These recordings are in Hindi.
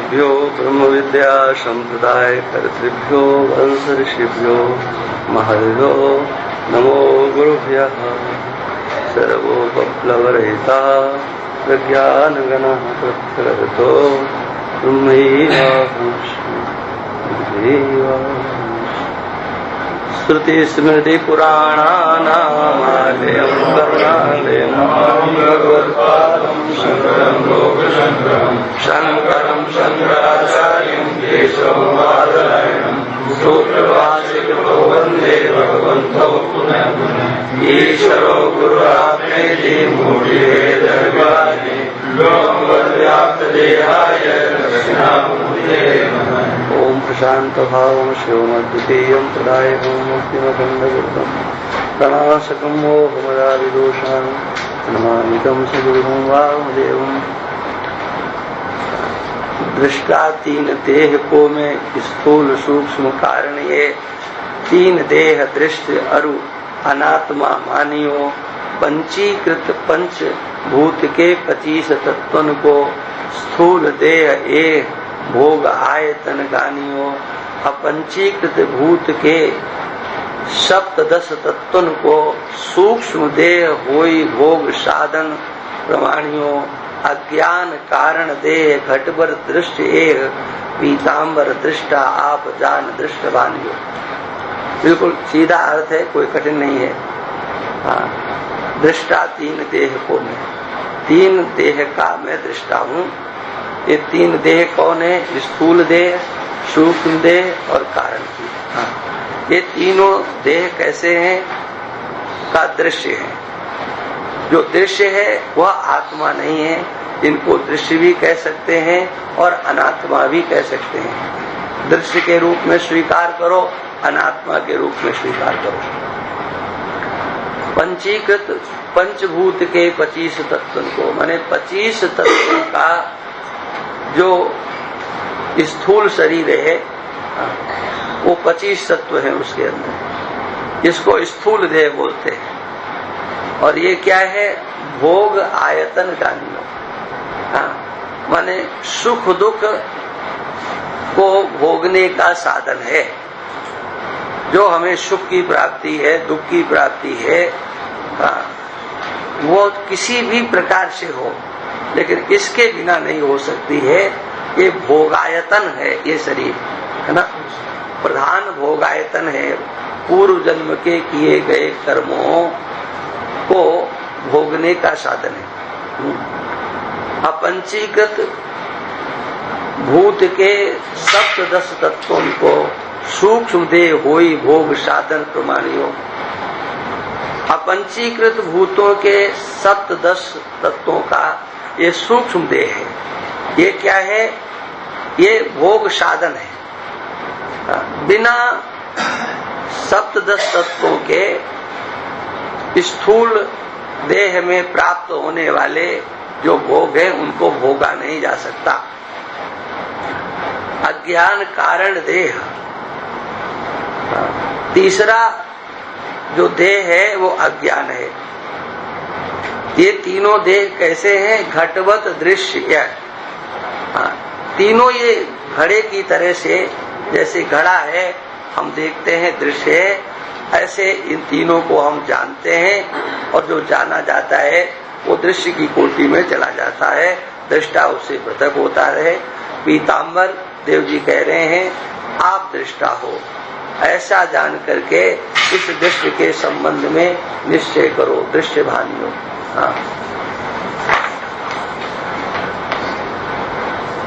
ऋषिभ्यो ब्रह्म विद्या संप्रदाय कर्तृभ्यो वंश ऋषिभ्यो महर्षिभ्यो नमो गुरुभ्यः। सर्वोपप्लवरहिता प्रज्ञानगणः प्रत्यगतो श्रुति स्मृति पुराणानामालयं करुणालयं भगवत्पादं शंकरं शंकराचार्यं केशवं सूत्रभाष्यकृतो वन्दे भगवन्तौ पुनः पुनः। ईश्वरो गुरुरात्मेति मूढभेदविभागिने व्योमवद्व्याप्तदेहाय दक्षिणामूर्तये नमः। ओम प्रशान्तभावं शिवमद्वितीयं प्रदायकं मुक्तिमखण्डगुरुं प्रणाशकं मोहमदादिदोषान् नमामि तं सद्गुरुं वामदेवम्। दृष्टा तीन देह को में स्थूल सूक्ष्म कारण ये तीन देह दृष्टि अरु अनात्मा मानियो पंचीकृत पंच भूत के 25 तत्वन को स्थूल देह ए भोग आयतन गानियो अपंचीकृत भूत के 17 तत्वन को सूक्ष्म देह होई भोग साधन प्रमाणियों अज्ञान कारण देह घटबर दृष्टि एक पीताम्बर दृष्टा आप जान दृष्ट बानियो। बिल्कुल सीधा अर्थ है, कोई कठिन नहीं है। हाँ, दृष्टा तीन देह को मैं, तीन देह का मैं दृष्टा हूँ। ये तीन देह कौन है? स्थूल देह, सूक्ष्म देह और कारण की। हाँ, ये तीनों देह कैसे हैं? का दृश्य है। जो दृश्य है वह आत्मा नहीं है। इनको दृश्य भी कह सकते हैं और अनात्मा भी कह सकते हैं। दृश्य के रूप में स्वीकार करो, अनात्मा के रूप में स्वीकार करो। पंचीकृत पंचभूत के 25 तत्व को, माने 25 तत्वों का जो स्थूल शरीर है वो 25 तत्व है उसके अंदर। इसको स्थूल देह बोलते हैं। और ये क्या है? भोग आयतन गानियों। माने सुख दुख को भोगने का साधन है। जो हमें सुख की प्राप्ति है, दुख की प्राप्ति है, वो किसी भी प्रकार से हो, लेकिन इसके बिना नहीं हो सकती है। ये भोगायतन है, ये शरीर है ना, प्रधान भोगायतन है। पूर्व जन्म के किए गए कर्मों को भोगने का साधन है। अपंचीकृत भूत के 17 तत्वों को सूक्ष्म देह होई भोग साधन प्रमाणियो। अपंचीकृत भूतों के 17 तत्वों का ये सूक्ष्म देह है। ये क्या है? ये भोग साधन है। बिना 17 तत्वों के स्थूल देह में प्राप्त होने वाले जो भोग है उनको भोगा नहीं जा सकता। अज्ञान कारण देह, तीसरा जो देह है वो अज्ञान है। ये तीनों देह कैसे हैं? घटवत दृश्य। तीनों ये घड़े की तरह से, जैसे घड़ा है हम देखते हैं दृश्य है, ऐसे इन तीनों को हम जानते हैं। और जो जाना जाता है वो दृश्य की कोटि में चला जाता है, दृष्टा उससे पृथक होता है। पीताम्बर देव जी कह रहे हैं आप दृष्टा हो, ऐसा जान करके इस दृश्य के संबंध में निश्चय करो, दृश्य भानियो। हाँ।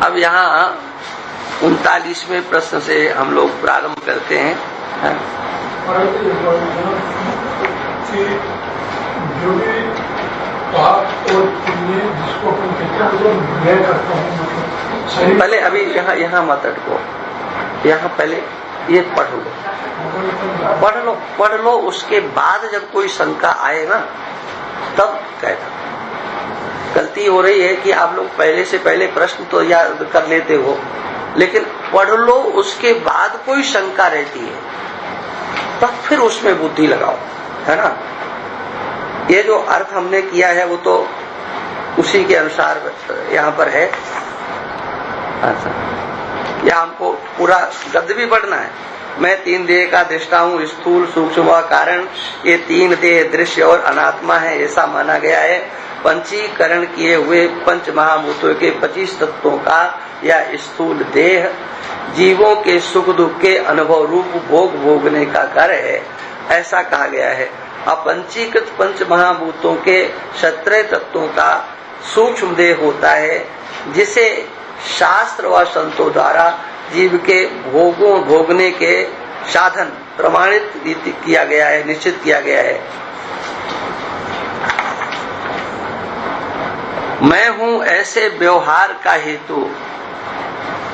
अब यहाँ 39वें प्रश्न से हम लोग प्रारंभ करते हैं। हाँ? पहले अभी यहाँ मत अटको, यहाँ पहले ये पढ़ लो, उसके बाद जब कोई शंका आए ना तब कहना। गलती हो रही है कि आप लोग पहले से पहले प्रश्न तो याद कर लेते हो, लेकिन पढ़ लो उसके बाद कोई शंका रहती है तब फिर उसमें बुद्धि लगाओ, है ना। ये जो अर्थ हमने किया है वो तो उसी के अनुसार यहाँ पर है। अच्छा, या हमको पूरा गद्य भी पढ़ना है। मैं तीन देह का दृष्टा हूँ, स्थूल सूक्ष्म व कारण। ये तीन देह दृश्य और अनात्मा है, ऐसा माना गया है। पंचीकरण किए हुए पंच महाभूतों के 25 तत्वों का यह स्थूल देह जीवों के सुख दुख के अनुभव रूप भोग भोगने का घर है, ऐसा कहा गया है। अपंचीकृत पंच महाभूतों के 17 तत्वों का सूक्ष्म देह होता है, जिसे शास्त्र व संतों द्वारा जीव के भोगों भोगने के साधन प्रमाणित किया गया है, निश्चित किया गया है। मैं हूँ ऐसे व्यवहार का हेतु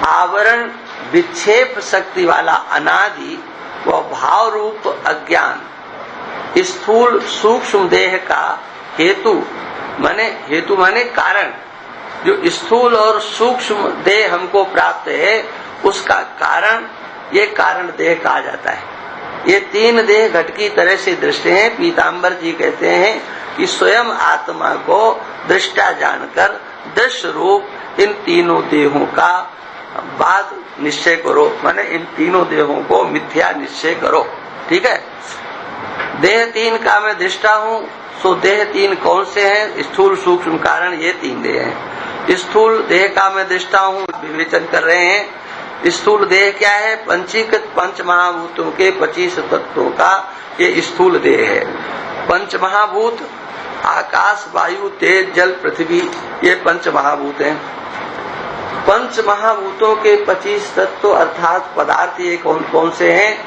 आवरण विक्षेप शक्ति वाला अनादि व भाव रूप अज्ञान स्थूल सूक्ष्म देह का हेतु माने कारण। जो स्थूल और सूक्ष्म देह हमको प्राप्त है उसका कारण ये कारण देह कहा जाता है। ये तीन देह घट की तरह से दृष्टि हैं। पीताम्बर जी कहते हैं कि स्वयं आत्मा को दृष्टा जानकर दृश्य रूप इन तीनों देहों का बाद निश्चय करो, माने इन तीनों देहों को मिथ्या निश्चय करो। ठीक है, देह तीन का मैं दृष्टा हूँ, सो देह तीन कौन से हैं? स्थूल सूक्ष्म कारण, ये तीन देह हैं। स्थूल देह का मैं दृष्टा हूँ, विवेचन कर रहे हैं। स्थूल देह क्या है? पंचीकृत पंच महाभूतों के 25 तत्वों का ये स्थूल देह है। पंच महाभूत आकाश वायु तेज जल पृथ्वी, ये पंच महाभूत हैं। पंच महाभूतों के 25 तत्व अर्थात पदार्थ ये कौन कौन से हैं?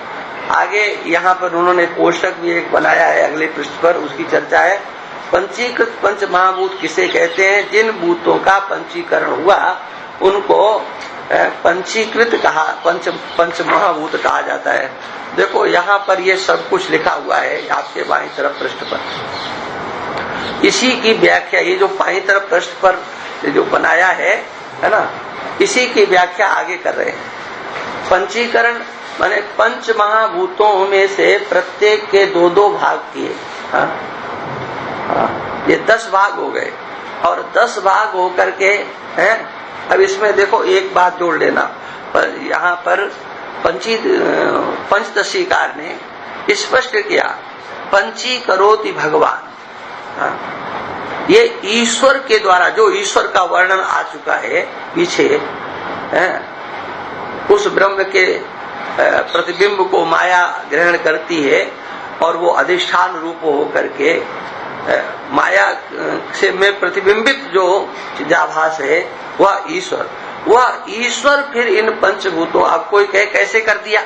आगे यहाँ पर उन्होंने कोष्टक भी एक बनाया है, अगले पृष्ठ पर उसकी चर्चा है। पंचीकृत पंच महाभूत किसे कहते हैं? जिन भूतों का पंचीकरण हुआ उनको पंचीकृत कहा, पंच महाभूत कहा जाता है। देखो यहाँ पर ये सब कुछ लिखा हुआ है आपके बाईं तरफ पृष्ठ पर। इसी की व्याख्या ये जो बाईं तरफ पृष्ठ पर जो बनाया है ना, इसी की व्याख्या आगे कर रहे हैं। पंचीकरण माने पंच महाभूतों में से प्रत्येक के 2-2 भाग किए। ये 10 भाग हो गए और 10 भाग होकर के हैं। अब इसमें देखो एक बात जोड़ लेना, पर यहाँ पर पंचदशीकार ने स्पष्ट किया, पंचीकरोति भगवान। ये ईश्वर के द्वारा, जो ईश्वर का वर्णन आ चुका है पीछे, उस ब्रह्म के प्रतिबिंब को माया ग्रहण करती है और वो अधिष्ठान रूप हो करके माया से में प्रतिबिंबित जो चिदाभास है वह ईश्वर फिर इन पंचभूतों, आप कोई कहे कैसे कर दिया,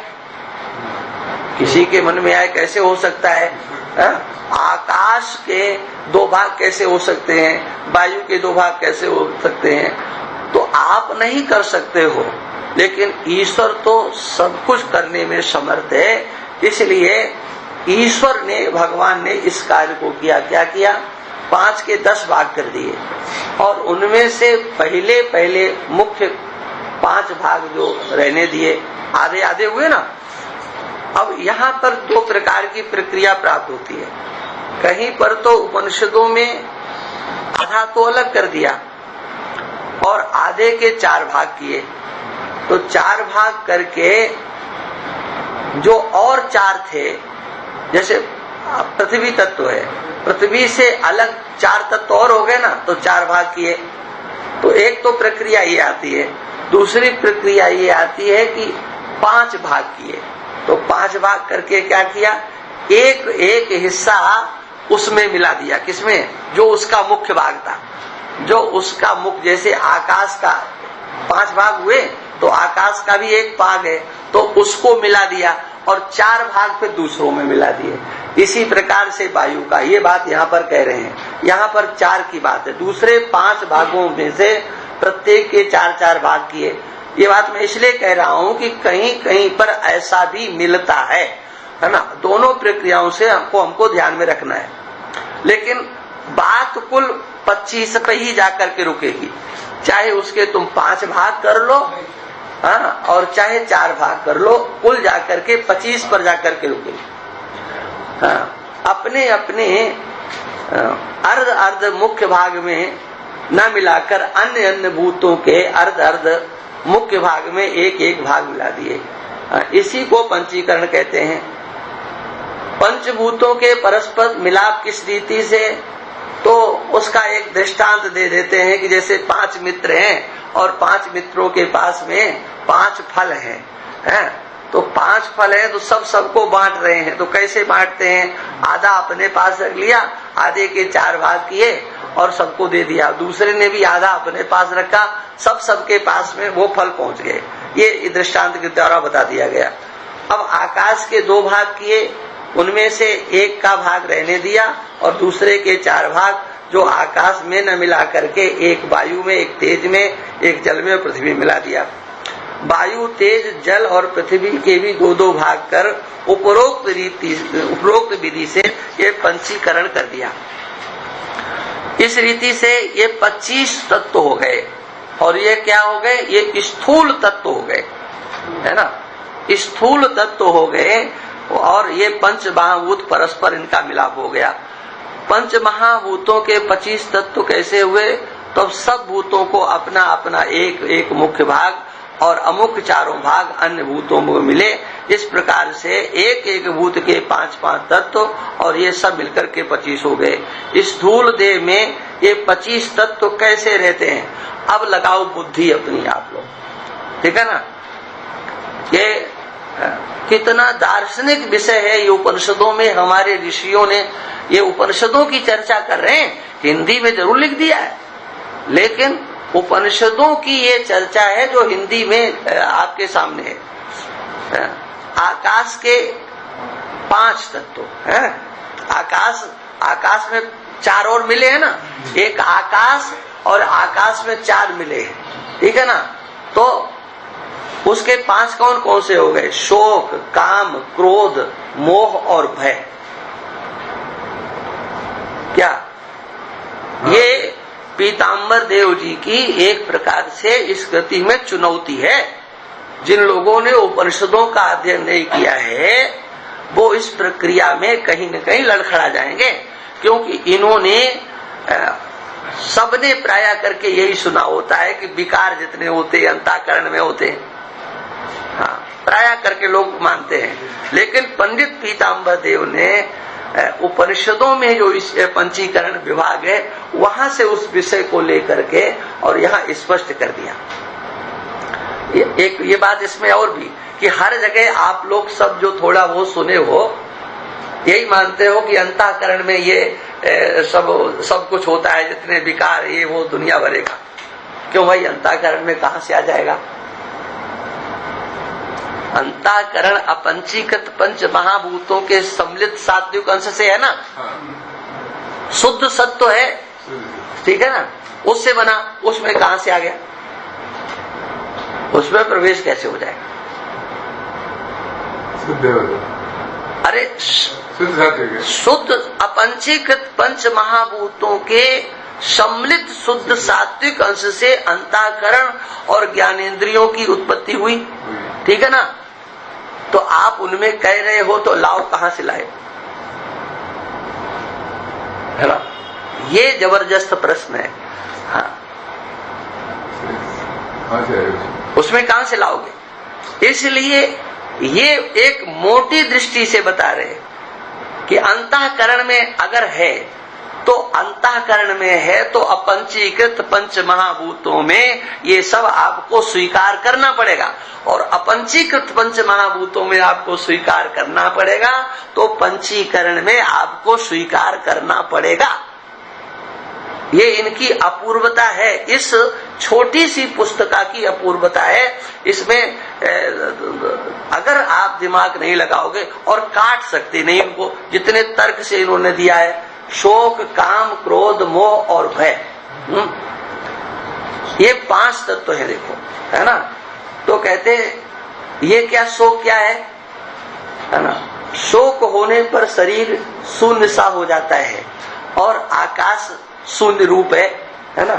किसी के मन में आए कैसे हो सकता है? आकाश के 2 भाग कैसे हो सकते हैं? वायु के 2 भाग कैसे हो सकते हैं? तो आप नहीं कर सकते हो, लेकिन ईश्वर तो सब कुछ करने में समर्थ है। इसलिए ईश्वर ने, भगवान ने इस कार्य को किया। क्या किया? 5 के 10 भाग कर दिए और उनमें से पहले मुख्य 5 भाग जो रहने दिए, आधे आधे हुए ना। अब यहाँ पर 2 प्रकार की प्रक्रिया प्राप्त होती है। कहीं पर तो उपनिषदों में आधा तो अलग कर दिया और आधे के 4 भाग किए, तो 4 भाग करके जो और 4 थे, जैसे पृथ्वी तत्व है, पृथ्वी से अलग 4 तत्व और हो गए ना, तो 4 भाग किए। तो एक तो प्रक्रिया ये आती है। दूसरी प्रक्रिया ये आती है कि 5 भाग किए, तो 5 भाग करके क्या किया? एक हिस्सा उसमें मिला दिया। किसमें? जो उसका मुख्य भाग था, जो उसका मुख्य, जैसे आकाश का 5 भाग हुए तो आकाश का भी एक भाग है, तो उसको मिला दिया और 4 भाग फिर दूसरों में मिला दिए। इसी प्रकार से वायु का, ये बात यहाँ पर कह रहे हैं। यहाँ पर 4 की बात है, दूसरे 5 भागों में से प्रत्येक के 4-4 भाग किए। ये बात मैं इसलिए कह रहा हूँ कि कहीं कहीं पर ऐसा भी मिलता है ना। दोनों प्रक्रियाओं से हमको ध्यान में रखना है, लेकिन बात कुल 25 पे ही जाकर के रुकेगी। चाहे उसके तुम 5 भाग कर लो, और चाहे 4 भाग कर लो, कुल जाकर के 25 पर जाकर के रुकेगी। अपने अपने अर्ध मुख्य भाग में न मिलाकर अन्य भूतों के अर्ध मुख्य भाग में एक एक भाग मिला दिए। इसी को पंचीकरण कहते हैं। पंचभूतों के परस्पर मिलाप किस रीति से, तो उसका एक दृष्टांत दे देते हैं कि जैसे 5 मित्र हैं और 5 मित्रों के पास में 5 फल हैं, तो 5 फल है तो सबको बांट रहे हैं। तो कैसे बांटते हैं, आधा अपने पास रख लिया, आधे के 4 भाग किए और सबको दे दिया। दूसरे ने भी आधा अपने पास रखा, सबके पास में वो फल पहुंच गए। ये दृष्टांत के द्वारा बता दिया गया। अब आकाश के 2 भाग किए, उनमें से एक का भाग रहने दिया और दूसरे के 4 भाग जो आकाश में न मिला करके एक वायु में, एक तेज में, एक जल में और पृथ्वी में मिला दिया। वायु, तेज, जल और पृथ्वी के भी 2-2 भाग कर उपरोक्त विधि से ये पंचीकरण कर दिया। इस रीति से ये 25 तत्व हो गए। और ये क्या हो गए, ये स्थूल तत्व हो गए, है ना, स्थूल तत्व हो गए। और ये पंच महाभूत परस्पर इनका मिलाप हो गया। पंच महाभूतों के 25 तत्व कैसे हुए, तो सब भूतों को अपना अपना एक एक मुख्य भाग और अमुक 4 भाग अन्य भूतों में मिले। इस प्रकार से एक एक भूत के 5-5 तत्व और ये सब मिलकर के 25 हो गए। स्थूल देह में ये 25 तत्व कैसे रहते हैं, अब लगाओ बुद्धि अपनी आप लोग, ठीक है ना। ये कितना दार्शनिक विषय है। ये उपनिषदों में हमारे ऋषियों ने ये उपनिषदों की चर्चा कर रहे हैं, हिंदी में जरूर लिख दिया है, लेकिन उपनिषदों की ये चर्चा है जो हिंदी में आपके सामने है। आकाश के 5 तत्व है। आकाश में 4 और मिले हैं ना, एक आकाश और आकाश में 4 मिले हैं, ठीक है ना। तो उसके 5 कौन कौन से हो गए, शोक, काम, क्रोध, मोह और भय। क्या ये पीताम्बर देव जी की एक प्रकार से इस कृति में चुनौती है। जिन लोगों ने उपनिषदों का अध्ययन नहीं किया है वो इस प्रक्रिया में कहीं न कहीं लड़खड़ा जाएंगे, क्योंकि इन्होंने सबने प्राय करके यही सुना होता है कि विकार जितने होते अंतःकरण में होते हैं। हाँ, प्राय करके लोग मानते हैं, लेकिन पंडित पीताम्बर देव ने उपनिषदों में जो इस पंचीकरण विभाग है वहां से उस विषय को लेकर के और यहाँ स्पष्ट कर दिया। ये बात इसमें और भी कि हर जगह आप लोग सब जो थोड़ा बहुत सुने हो यही मानते हो कि अंतःकरण में ये सब कुछ होता है, जितने विकार ये वो दुनिया भरेगा। क्यों भाई, अंतःकरण में कहां से आ जाएगा। अंतःकरण अपंचीकृत 5 महाभूतों के सम्मिलित सात्विक अंश से है ना, शुद्ध सत्व है, ठीक है ना, उससे बना। उसमें कहां से आ गया, उसमें प्रवेश कैसे हो जाएगा। अरे शुद्ध अपंचीकृत 5 महाभूतों के सम्मिलित शुद्ध सात्विक अंश से अंतःकरण और ज्ञानेंद्रियों की उत्पत्ति हुई, ठीक है ना। तो आप उनमें कह रहे हो तो लाओ कहां से लाए, है ना। ये जबरदस्त प्रश्न है। हाँ, उसमें कहां से लाओगे। इसलिए ये एक मोटी दृष्टि से बता रहे कि अंतःकरण में अगर है तो अंतःकरण में है तो अपंचीकृत 5 महाभूतों में ये सब आपको स्वीकार करना पड़ेगा। और अपंचीकृत 5 महाभूतों में आपको स्वीकार करना पड़ेगा तो पंचीकरण में आपको स्वीकार करना पड़ेगा। ये इनकी अपूर्वता है, इस छोटी सी पुस्तका की अपूर्वता है। इसमें अगर आप दिमाग नहीं लगाओगे और काट सकते नहीं इनको, जितने तर्क से इन्होंने दिया है, शोक, काम, क्रोध, मोह और भय, ये 5 तत्व है, देखो, है ना। तो कहते ये क्या शोक क्या है ना। शोक होने पर शरीर शून्य सा हो जाता है और आकाश शून्य रूप है ना।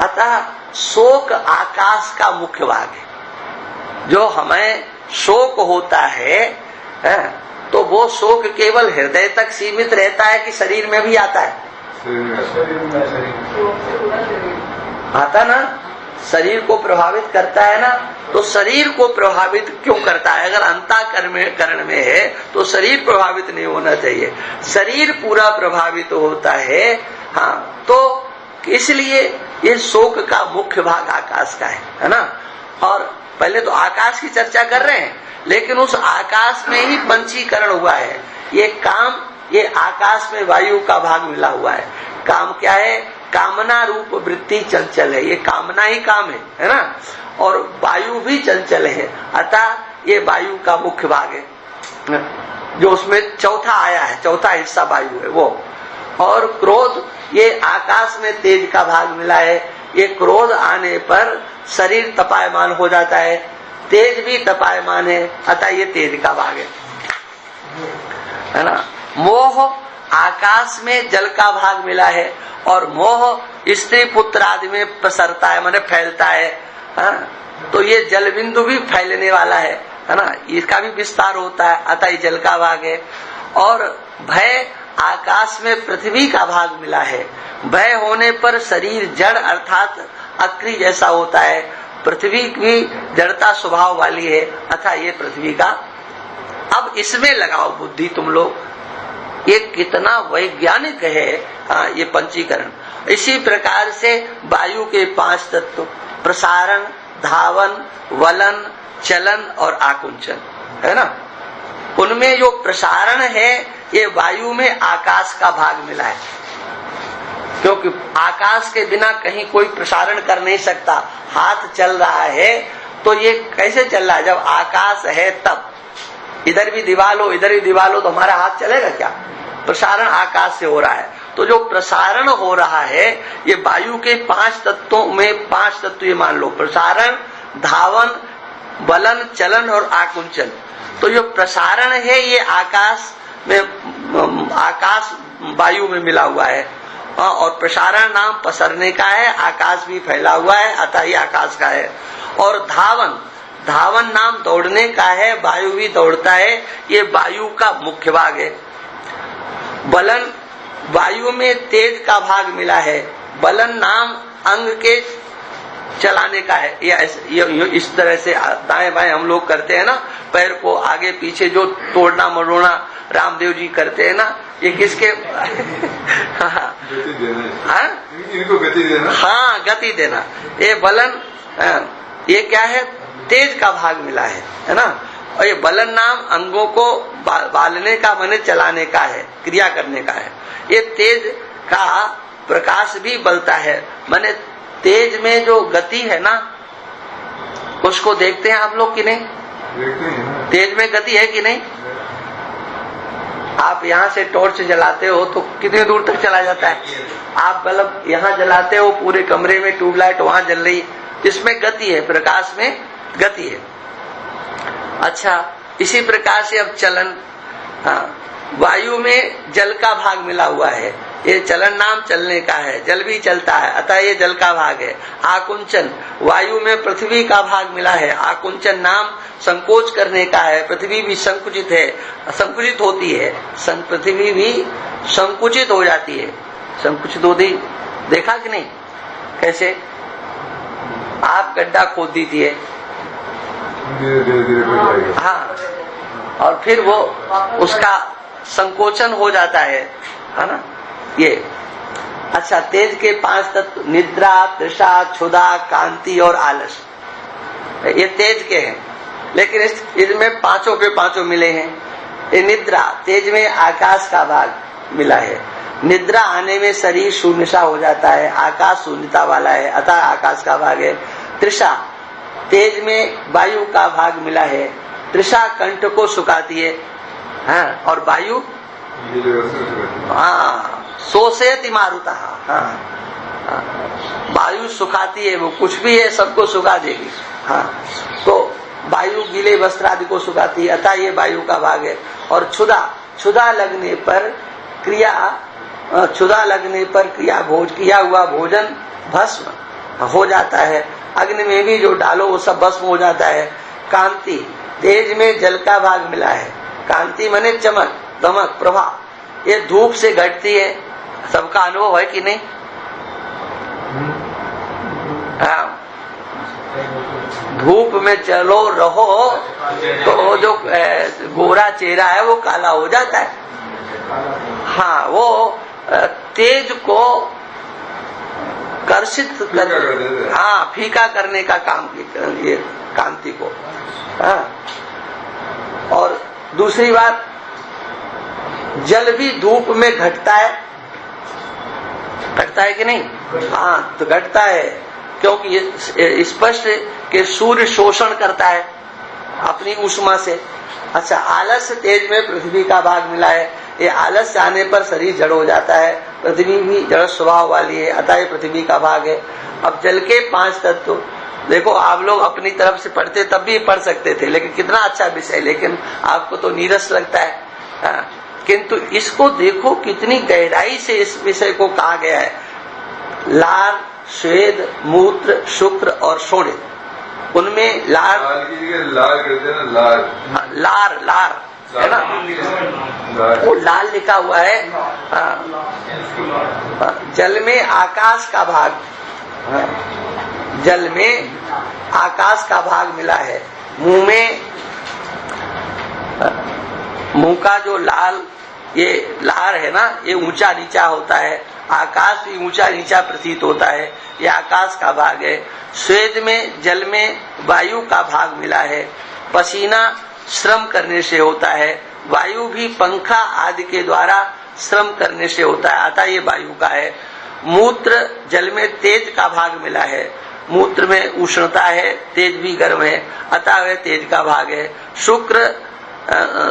अतः शोक आकाश का मुख्य भाग है। जो हमें शोक होता है तो वो शोक केवल हृदय तक सीमित रहता है कि शरीर में भी आता है, आता ना। शरीर को प्रभावित करता है ना, तो शरीर को प्रभावित क्यों करता है? अगर अंतःकरण में है तो शरीर प्रभावित नहीं होना चाहिए, शरीर पूरा प्रभावित होता है। हाँ, तो इसलिए ये शोक का मुख्य भाग आकाश का है ना। और पहले तो आकाश की चर्चा कर रहे हैं, लेकिन उस आकाश में ही पंचीकरण हुआ है। ये काम, ये आकाश में वायु का भाग मिला हुआ है। काम क्या है? कामना रूप वृत्ति चंचल है, ये कामना ही काम है ना। और वायु भी चंचल है, अतः ये वायु का मुख्य भाग है, जो उसमें चौथा आया है, चौथा हिस्सा वायु है वो। और क्रोध, ये आकाश में तेज का भाग मिला है। ये क्रोध आने पर शरीर तपायमान हो जाता है, तेज भी तपायमान है, अतः ये तेज का भाग है ना। मोह, आकाश में जल का भाग मिला है, और मोह स्त्री पुत्र आदि में प्रसरता है, माने फैलता है। तो ये जल बिंदु भी फैलने वाला है ना, इसका भी विस्तार होता है, अतः ये जल का भाग है। और भय, आकाश में पृथ्वी का भाग मिला है। भय होने पर शरीर जड़ अर्थात अक्रि जैसा होता है, पृथ्वी भी जड़ता स्वभाव वाली है, अतः ये पृथ्वी का। अब इसमें लगाओ बुद्धि तुम लोग, ये कितना वैज्ञानिक है ये पंचीकरण। इसी प्रकार से वायु के 5 तत्व, प्रसारण, धावन, वलन, चलन और आकुंचन है ना। उनमें जो प्रसारण है, ये वायु में आकाश का भाग मिला है, क्योंकि आकाश के बिना कहीं कोई प्रसारण कर नहीं सकता। हाथ चल रहा है तो ये कैसे चल रहा है? जब आकाश है तब। इधर भी दीवाल हो, इधर भी दीवाल हो, तो हमारा हाथ चलेगा क्या? प्रसारण आकाश से हो रहा है। तो जो प्रसारण हो रहा है, ये वायु के 5 तत्वों में 5 तत्व ये मान लो, प्रसारण, धावन, बलन, चलन और आकुंचन। तो जो प्रसारण है ये आकाश में, आकाश वायु में मिला हुआ है। और प्रसारण नाम पसरने का है, आकाश भी फैला हुआ है, अतः ये आकाश का है। और धावन, धावन नाम दौड़ने का है, वायु भी दौड़ता है, ये वायु का मुख्य भाग है। बलन, वायु में तेज का भाग मिला है। बलन नाम अंग के चलाने का है। ये इस तरह से दाएं बाएं हम लोग करते हैं ना, पैर को आगे पीछे जो तोड़ना मरोड़ना रामदेव जी करते हैं ना, ये किसके इनको गति देना। हाँ, गति देना। ये बलन, ये क्या है? तेज का भाग मिला है ना। और ये बलन नाम अंगों को बालने का, माने चलाने का है, क्रिया करने का है। ये तेज का प्रकाश भी बलता है, माने तेज में जो गति है ना, उसको देखते हैं आप लोग कि नहीं? देखते हैं। तेज में गति है कि नहीं? आप यहाँ से टॉर्च जलाते हो तो कितनी दूर तक चला जाता है? आप बल्ब यहाँ जलाते हो, पूरे कमरे में ट्यूबलाइट वहां जल रही, इसमें गति है, प्रकाश में गति है। अच्छा, इसी प्रकार से अब चलन, हाँ, वायु में जल का भाग मिला हुआ है, ये चलन नाम चलने का है, जल भी चलता है, अतः ये जल का भाग है। आकुंचन, वायु में पृथ्वी का भाग मिला है, आकुंचन नाम संकोच करने का है, पृथ्वी भी संकुचित है, संकुचित होती है, पृथ्वी भी संकुचित हो जाती है, संकुचित होती, देखा कि नहीं? कैसे? आप गड्ढा खोद दीजिए, हाँ, और फिर वो उसका संकोचन हो जाता है ना, ये। अच्छा, तेज के 5 तत्व, निद्रा, तृषा, क्षुधा, कांति और आलस, ये तेज के हैं, लेकिन इसमें पांचों के पांचों मिले हैं। ये निद्रा, तेज में आकाश का भाग मिला है, निद्रा आने में शरीर शून्य सा हो जाता है, आकाश शून्यता वाला है, अतः आकाश का भाग है। तृषा, तेज में वायु का भाग मिला है, तृषा कंठ को सुखाती है, हाँ, और वायु हाँ शोषयति मारुता, हाँ, वायु सुखाती है, वो कुछ भी है सबको सुखा देगी, हाँ, तो वायु गीले वस्त्र आदि को सुखाती है, अतः ये वायु का भाग है। और क्षुधा, क्षुधा लगने पर क्रिया, क्षुधा लगने पर किया हुआ भोजन भस्म हो जाता है, अग्नि में भी जो डालो वो सब भस्म हो जाता है। कांति, तेज में जल का भाग मिला है, कांति माने चमक, दमक, प्रभा, ये धूप से घटती है, सबका अनुभव है कि नहीं? हाँ, में चलो रहो तो जो गोरा चेहरा है वो काला हो जाता है। हाँ, वो तेज को कर्षित कर, हाँ, फीका करने का काम ये कांति को। हाँ, और दूसरी बात, जल भी धूप में घटता है कि नहीं? हाँ, तो घटता है, क्योंकि ये स्पष्ट कि सूर्य शोषण करता है अपनी ऊष्मा से। अच्छा, आलस्य तेज में पृथ्वी का भाग मिला है। ये आलस्य आने पर शरीर जड़ हो जाता है, पृथ्वी भी जड़ स्वभाव वाली है, अतः ये पृथ्वी का भाग है। अब जल के 5 तत्व देखो, आप लोग अपनी तरफ से पढ़ते तब भी पढ़ सकते थे, लेकिन कितना अच्छा विषय, लेकिन आपको तो नीरस लगता है। किंतु इसको देखो कितनी गहराई से इस विषय को कहा गया है। लार, स्वेद, मूत्र, शुक्र और शोणित। उनमें लार कहते हैं ना, लार है ना, वो लाल लिखा हुआ है। जल में आकाश का भाग, जल में आकाश का भाग मिला है। मुंह का जो लाल, ये लार है ना, ये ऊंचा नीचा होता है। आकाश भी ऊंचा नीचा प्रतीत होता है, ये आकाश का भाग है। स्वेद में जल में वायु का भाग मिला है। पसीना श्रम करने से होता है, वायु भी पंखा आदि के द्वारा श्रम करने से होता है, अतः ये वायु का है। मूत्र जल में तेज का भाग मिला है। मूत्र में उष्णता है, तेज भी गर्म है, अतः वह तेज का भाग है। शुक्र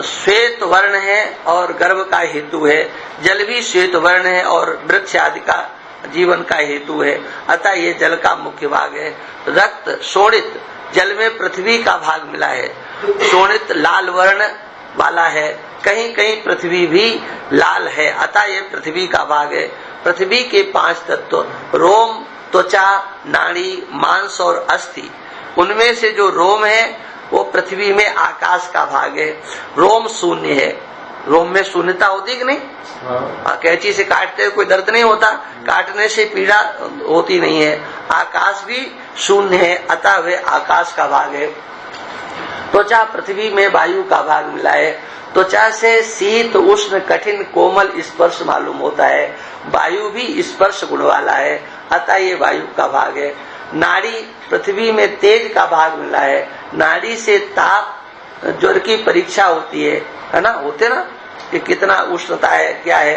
श्वेत वर्ण है और गर्भ का हेतु है। जल भी श्वेत वर्ण है और वृक्ष आदि का जीवन का हेतु है, अतः ये जल का मुख्य भाग है। रक्त शोणित जल में पृथ्वी का भाग मिला है। शोणित लाल वर्ण वाला है, कहीं कहीं पृथ्वी भी लाल है, अतः ये पृथ्वी का भाग है। पृथ्वी के 5 तत्व रोम, त्वचा, नाड़ी, मांस और अस्थि। उनमें से जो रोम है वो पृथ्वी में आकाश का भाग है। रोम शून्य है। रोम में शून्यता होती कि नहीं? कैंची से काटते हुए कोई दर्द नहीं होता, काटने से पीड़ा होती नहीं है। आकाश भी शून्य है, अतः वे आकाश का भाग है। त्वचा पृथ्वी में वायु का भाग मिला है। त्वचा से शीत, उष्ण, कठिन, कोमल स्पर्श मालूम होता है। वायु भी स्पर्श गुण वाला है, अतः ये वायु का भाग है। नाड़ी पृथ्वी में तेज का भाग मिला है। नाड़ी से ताप, ज्वर की परीक्षा होती है ना, होते ना, कि कितना उष्णता है, क्या है,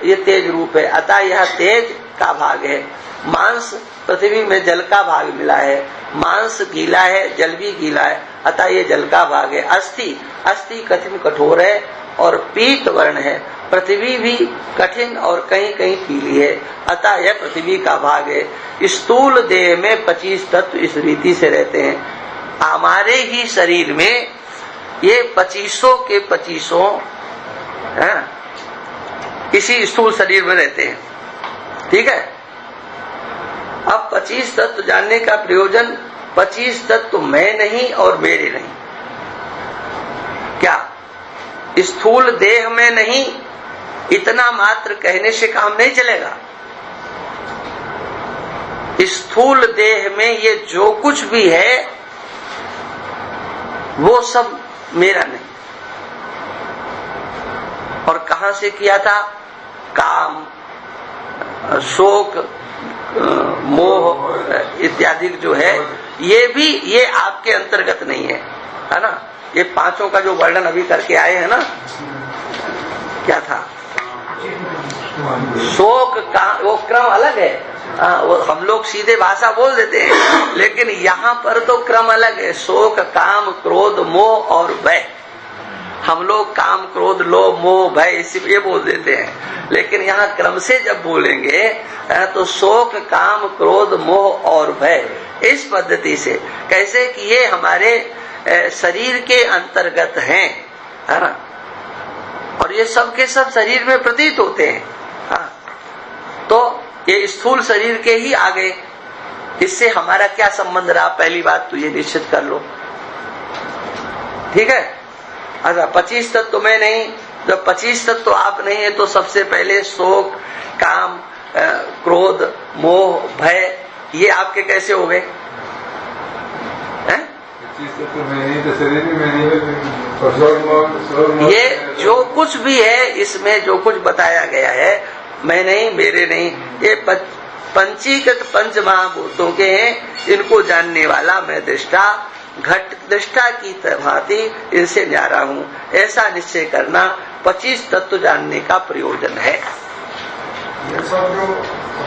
ये तेज रूप है, अतः यह तेज का भाग है। मांस पृथ्वी में जल का भाग मिला है। मांस गीला है, जल भी गीला है, अतः ये जल का भाग है। अस्थि, अस्थि कठिन कठोर है और पीत वर्ण है। पृथ्वी भी कठिन और कहीं कहीं पीली है, अतः यह पृथ्वी का भाग है। स्थूल देह में 25 तत्व इस रीति से रहते हैं। हमारे ही शरीर में ये 25 के 25 इसी स्थूल शरीर में रहते हैं, ठीक है। अब 25 तत्व जानने का प्रयोजन, 25 तत्व मैं नहीं और मेरे नहीं। क्या स्थूल देह में नहीं, इतना मात्र कहने से काम नहीं चलेगा। स्थूल देह में ये जो कुछ भी है वो सब मेरा नहीं। और कहां से किया था? काम, शोक, मोह इत्यादि जो है, ये आपके अंतर्गत नहीं है ना। ये 5 का जो वर्णन अभी करके आए हैं ना, क्या था? शोक का वो क्रम अलग है। वो हम लोग सीधे भाषा बोल देते हैं, लेकिन यहाँ पर तो क्रम अलग है। शोक, काम, क्रोध, मोह और भय। हम लोग काम, क्रोध, लोभ, मोह, भय इसी ये बोल देते हैं, लेकिन यहाँ क्रम से जब बोलेंगे तो शोक, काम, क्रोध, मोह और भय, इस पद्धति से। कैसे कि ये हमारे शरीर के अंतर्गत हैं, है ना, और ये सब के सब शरीर में प्रतीत होते हैं। हाँ, तो ये स्थूल शरीर के ही आगे इससे हमारा क्या संबंध रहा, पहली बात तो ये निश्चित कर लो, ठीक है। अच्छा, 25 तत्व में नहीं, जब 25 तत्व आप नहीं है तो सबसे पहले शोक, काम, क्रोध, मोह, भय ये आपके कैसे हो गए? चीज तत्व में नहीं तो शरीर में नहीं, और स्वर्ग ये जो कुछ भी है इसमें जो कुछ बताया गया है, मैं नहीं, मेरे नहीं, ये पंचीकृत पंच महाभूतों के हैं। इनको जानने वाला मैं दृष्टा, घट दृष्टा की भांति इनसे न्यारा हूँ, ऐसा निश्चय करना 25 तत्व जानने का प्रयोजन है। ये सब जो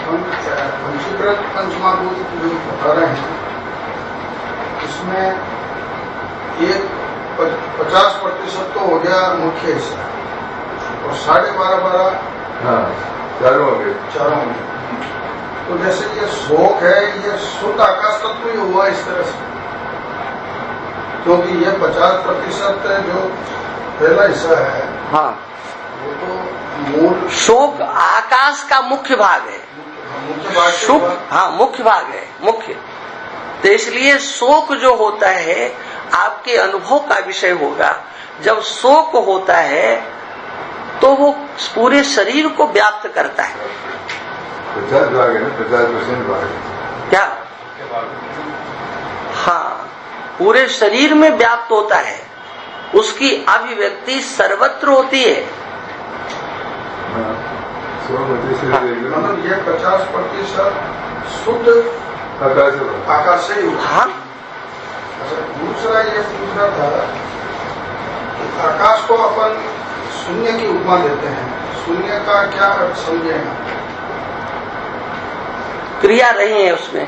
पंचीकृत पंचमहाभूत जो बता रहे हैं, इसमें एक 50% तो हो गया मुख्य हिस्सा, और 12.5 हाँ चारों हो गए। चारों में। तो जैसे ये शोक है, ये शुद्ध आकाश तत्व ही हुआ इस तरह से, क्योंकि ये 50% जो पहला हिस्सा है, हाँ, वो तो मूल शोक आकाश का मुख्य भाग है, मुख्य भाग से शोक, हुआ। हाँ मुख्य भाग है, मुख्य। तो इसलिए शोक जो होता है आपके अनुभव का विषय होगा। जब शोक होता है तो वो पूरे शरीर को व्याप्त करता है। 50 भाग है ना, 50% भाग है। क्या? हाँ, पूरे शरीर में व्याप्त होता है, उसकी अभिव्यक्ति सर्वत्र होती है। मतलब ये 50% शुद्ध आकाश से ही हुआ। हाँ, अच्छा, दूसरा ये पूछना था कि आकाश को अपन शून्य की उपमा देते हैं, शून्य का क्या अर्थ समझेगा? क्रिया रही है उसमें,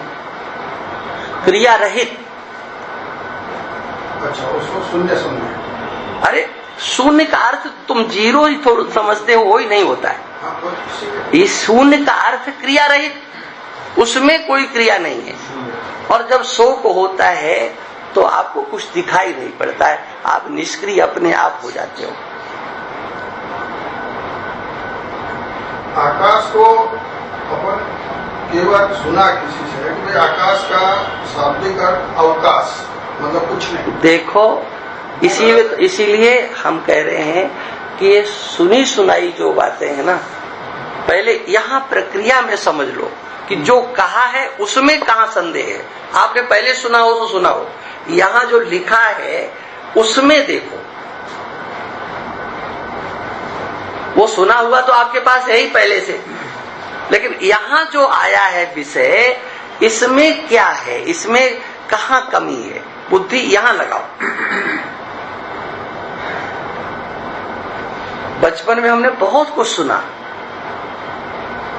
क्रिया रहित। अच्छा, उसको शून्य समझे। अरे शून्य का अर्थ तुम जीरो ही थोड़ा समझते हो, वो ही नहीं होता है। हाँ, तो इसी इस शून्य का अर्थ क्रिया रहित, उसमें कोई क्रिया नहीं है। और जब शोक होता है तो आपको कुछ दिखाई नहीं पड़ता है, आप निष्क्रिय अपने आप हो जाते हो। आकाश को अपन केवल सुना किसी से कि भाई आकाश का शाब्दिक अर्थ अवकाश, मतलब कुछ नहीं। देखो, इसीलिए हम कह रहे हैं कि ये सुनी सुनाई जो बातें हैं ना, पहले यहाँ प्रक्रिया में समझ लो कि जो कहा है उसमें कहाँ संदेह है। आपने पहले सुना हो तो सुना हो, यहाँ जो लिखा है उसमें देखो। वो सुना हुआ तो आपके पास है ही पहले से, लेकिन यहाँ जो आया है विषय, इसमें क्या है, इसमें कहाँ कमी है, बुद्धि यहाँ लगाओ। बचपन में हमने बहुत कुछ सुना,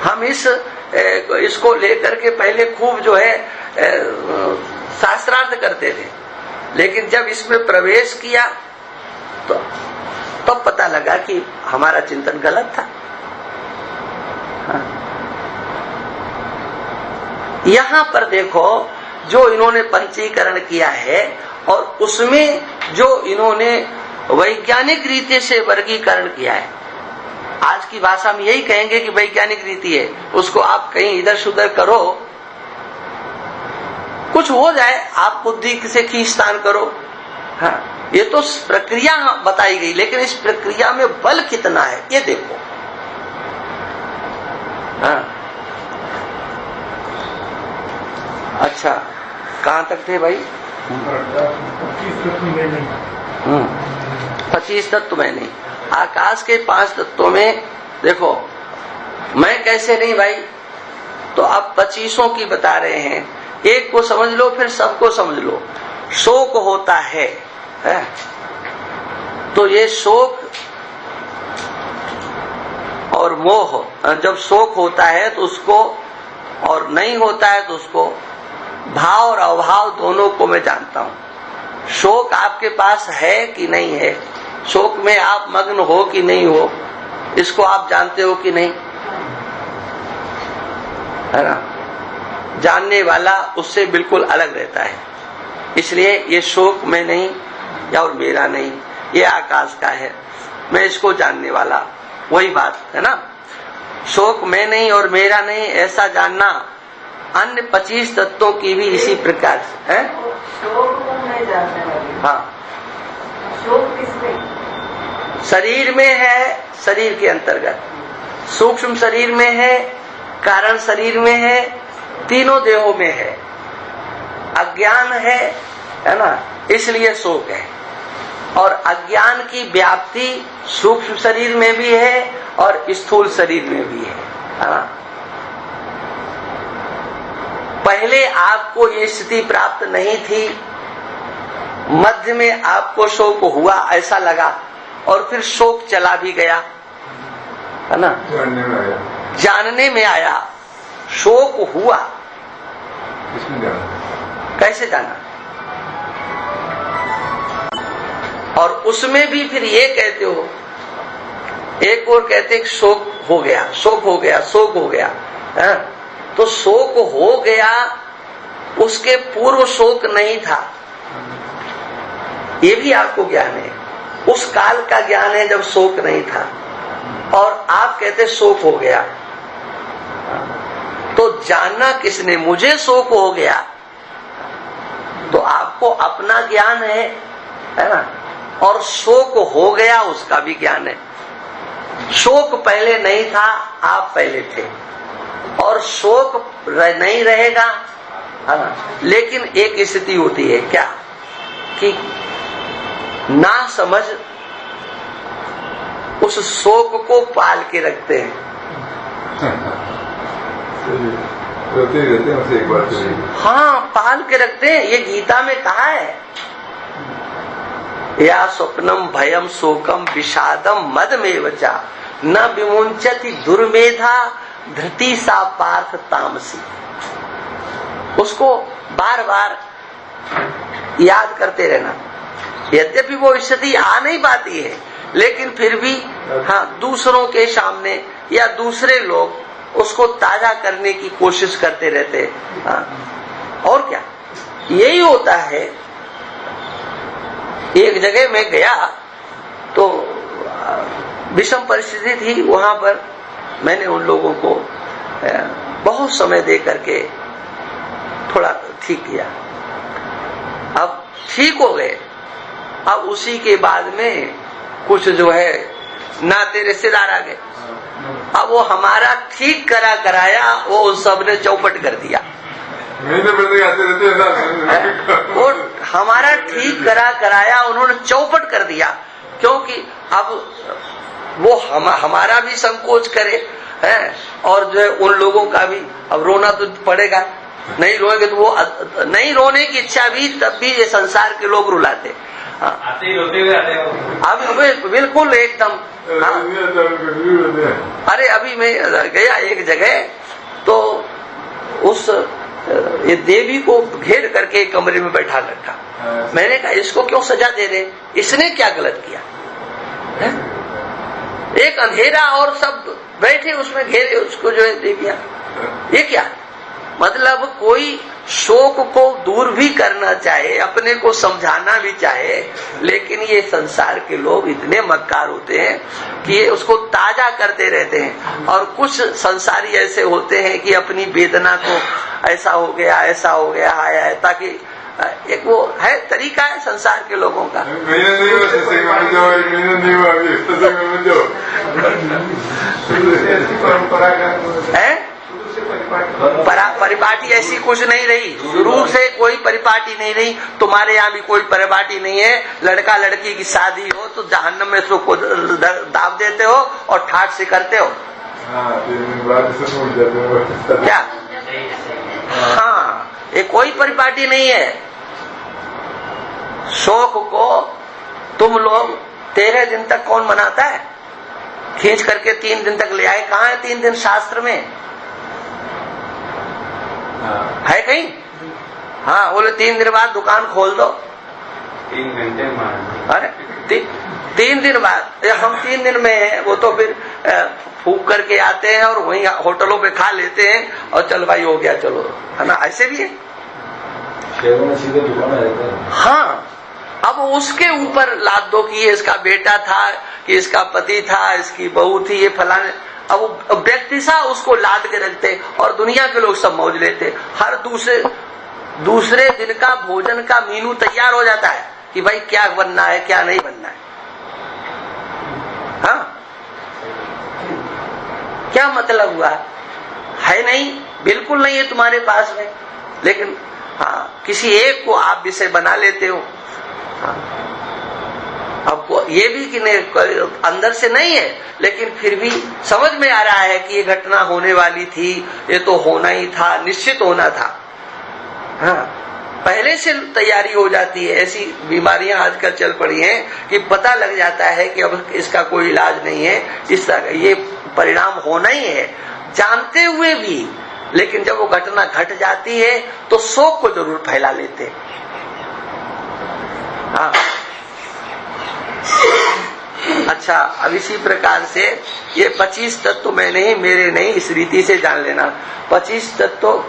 हम इसको लेकर के पहले खूब जो है शास्त्रार्थ करते थे, लेकिन जब इसमें प्रवेश किया तो पता लगा कि हमारा चिंतन गलत था। हाँ। यहाँ पर देखो जो इन्होंने पंचीकरण किया है, और उसमें जो इन्होंने वैज्ञानिक रीति से वर्गीकरण किया है, आज की भाषा में यही कहेंगे कि वैज्ञानिक रीति है, उसको आप कहीं इधर सुधर करो, कुछ हो जाए, आप बुद्धि से खींचतान करो। हाँ, ये तो प्रक्रिया बताई गई, लेकिन इस प्रक्रिया में बल कितना है ये देखो। हाँ, अच्छा, कहाँ तक थे भाई? 25 तत्व में नहीं। आकाश के 5 तत्वों में देखो, मैं कैसे नहीं भाई, तो आप 25 की बता रहे हैं, एक को समझ लो फिर सबको समझ लो। शोक होता है, तो ये शोक और मोह, जब शोक होता है तो उसको, और नहीं होता है तो उसको, भाव और अभाव दोनों को मैं जानता हूं। शोक आपके पास है कि नहीं है, शोक में आप मग्न हो कि नहीं हो, इसको आप जानते हो कि नहीं, है ना? जानने वाला उससे बिल्कुल अलग रहता है। इसलिए ये शोक में नहीं या और मेरा नहीं, ये आकाश का है, मैं इसको जानने वाला, वही बात है ना। शोक में नहीं और मेरा नहीं ऐसा जानना अन्य 25 तत्वों की भी इसी प्रकार है। शोक को मैं जानने वाली। हाँ, शोक किसमें? शरीर में है, शरीर के अंतर्गत सूक्ष्म शरीर में है, कारण शरीर में है, तीनों देहों में है। अज्ञान है ना, इसलिए शोक है। और अज्ञान की व्याप्ति सूक्ष्म शरीर में भी है और स्थूल शरीर में भी है। हाँ। पहले आपको ये स्थिति प्राप्त नहीं थी, मध्य में आपको शोक हुआ ऐसा लगा, और फिर शोक चला भी गया, है ना, जानने में आया, शोक हुआ, कैसे जाना? और उसमें भी फिर ये कहते हो, एक और कहते शोक हो गया, शोक हो गया, शोक हो गया, है? तो शोक हो गया, उसके पूर्व शोक नहीं था, ये भी आपको ज्ञान है। उस काल का ज्ञान है जब शोक नहीं था, और आप कहते शोक हो गया। तो जानना किसने? मुझे शोक हो गया, तो आपको अपना ज्ञान है ना, और शोक हो गया उसका भी ज्ञान है। शोक पहले नहीं था, आप पहले थे, और शोक नहीं रहेगा, है ना। लेकिन एक स्थिति होती है क्या कि ना समझ उस शोक को पाल के रखते हैं। रोते रहते हैं, एक बार हाँ, पाल के रखते हैं। ये गीता में कहा है, या स्वप्नम भयम शोकम विषादम मदमेवचा न विमुंचति दुर्मेधा धृति सा पार्थ तामसी। उसको बार बार याद करते रहना। यद्यपि वो स्थिति आ नहीं पाती है, लेकिन फिर भी हाँ, दूसरों के सामने या दूसरे लोग उसको ताजा करने की कोशिश करते रहते हैं। हाँ, और क्या, यही होता है। एक जगह मैं गया तो विषम परिस्थिति थी, वहां पर मैंने उन लोगों को बहुत समय दे करके थोड़ा ठीक किया। अब ठीक हो गए, अब उसी के बाद में कुछ जो है नाते रिश्तेदार आ गए। अब वो हमारा ठीक कराया वो उन सब ने चौपट कर दिया। वो हमारा ठीक कराया उन्होंने चौपट कर दिया, क्योंकि अब वो हमारा भी संकोच करे है, और जो है उन लोगों का भी अब रोना तो पड़ेगा। नहीं रोएंगे तो वो नहीं रोने की इच्छा भी तब भी ये संसार के लोग रुलाते। आते ही रोते हुए आते हैं। अब बिल्कुल एकदम। हाँ। अरे अभी मैं गया एक जगह, तो उस ये देवी को घेर करके एक कमरे में बैठा रखा। मैंने कहा इसको क्यों सजा दे रहे, इसने क्या गलत किया है? एक अंधेरा और सब बैठे उसमें घेरे उसको जो है देवियां, ये क्या? मतलब कोई शोक को दूर भी करना चाहे, अपने को समझाना भी चाहे, लेकिन ये संसार के लोग इतने मक्कार होते हैं कि ये उसको ताजा करते रहते हैं। और कुछ संसारी ऐसे होते हैं कि अपनी वेदना को ऐसा हो गया है, ताकि एक वो है तरीका है संसार के लोगों का। है परिपाटी ऐसी कुछ नहीं रही, शुरू से कोई परिपाटी नहीं रही। तुम्हारे यहाँ भी कोई परिपाटी नहीं है। लड़का लड़की की शादी हो तो जहन्नम में उसको दाब देते हो और ठाट से करते हो। क्या? हाँ, ये कोई परिपाटी नहीं है। शोक को तुम लोग 13 दिन तक कौन मनाता है? खींच करके 3 दिन तक ले आए। कहाँ है 3 दिन शास्त्र में? है कहीं? हाँ, बोले 3 दिन बाद दुकान खोल दो। 3 घंटे अरे 3 दिन बाद हम 3 दिन में है, वो तो फिर फूक करके आते हैं और वहीं होटलों पे खा लेते हैं और चल भाई हो गया चलो, है ना। ऐसे भी है। सीधे दुकान आ जाता है। हाँ, अब उसके ऊपर लाद दो कि ये इसका बेटा था, कि इसका पति था, इसकी बहू थी, ये फलाने। अब व्यक्ति सा उसको लाद के रखते और दुनिया के लोग सब मौज लेते। हर दूसरे दिन का भोजन का मेनू तैयार हो जाता है कि भाई क्या बनना है क्या नहीं बनना है। हाँ, क्या मतलब हुआ? है नहीं, बिल्कुल नहीं है तुम्हारे पास में। लेकिन हाँ, किसी एक को आप विषय बना लेते हो हाँ। अब ये भी कि अंदर से नहीं है, लेकिन फिर भी समझ में आ रहा है कि ये घटना होने वाली थी, ये तो होना ही था, निश्चित होना था। हाँ, पहले से तैयारी हो जाती है। ऐसी बीमारियां आजकल चल पड़ी हैं कि पता लग जाता है कि अब इसका कोई इलाज नहीं है, इसका ये परिणाम होना ही है, जानते हुए भी। लेकिन जब वो घटना घट जाती है तो शोक को जरूर फैला लेते हैं। हाँ। अच्छा, अब इसी प्रकार से ये 25 तत्व मैं नहीं, मेरे नहीं, इस रीति से जान लेना। 25 तत्व,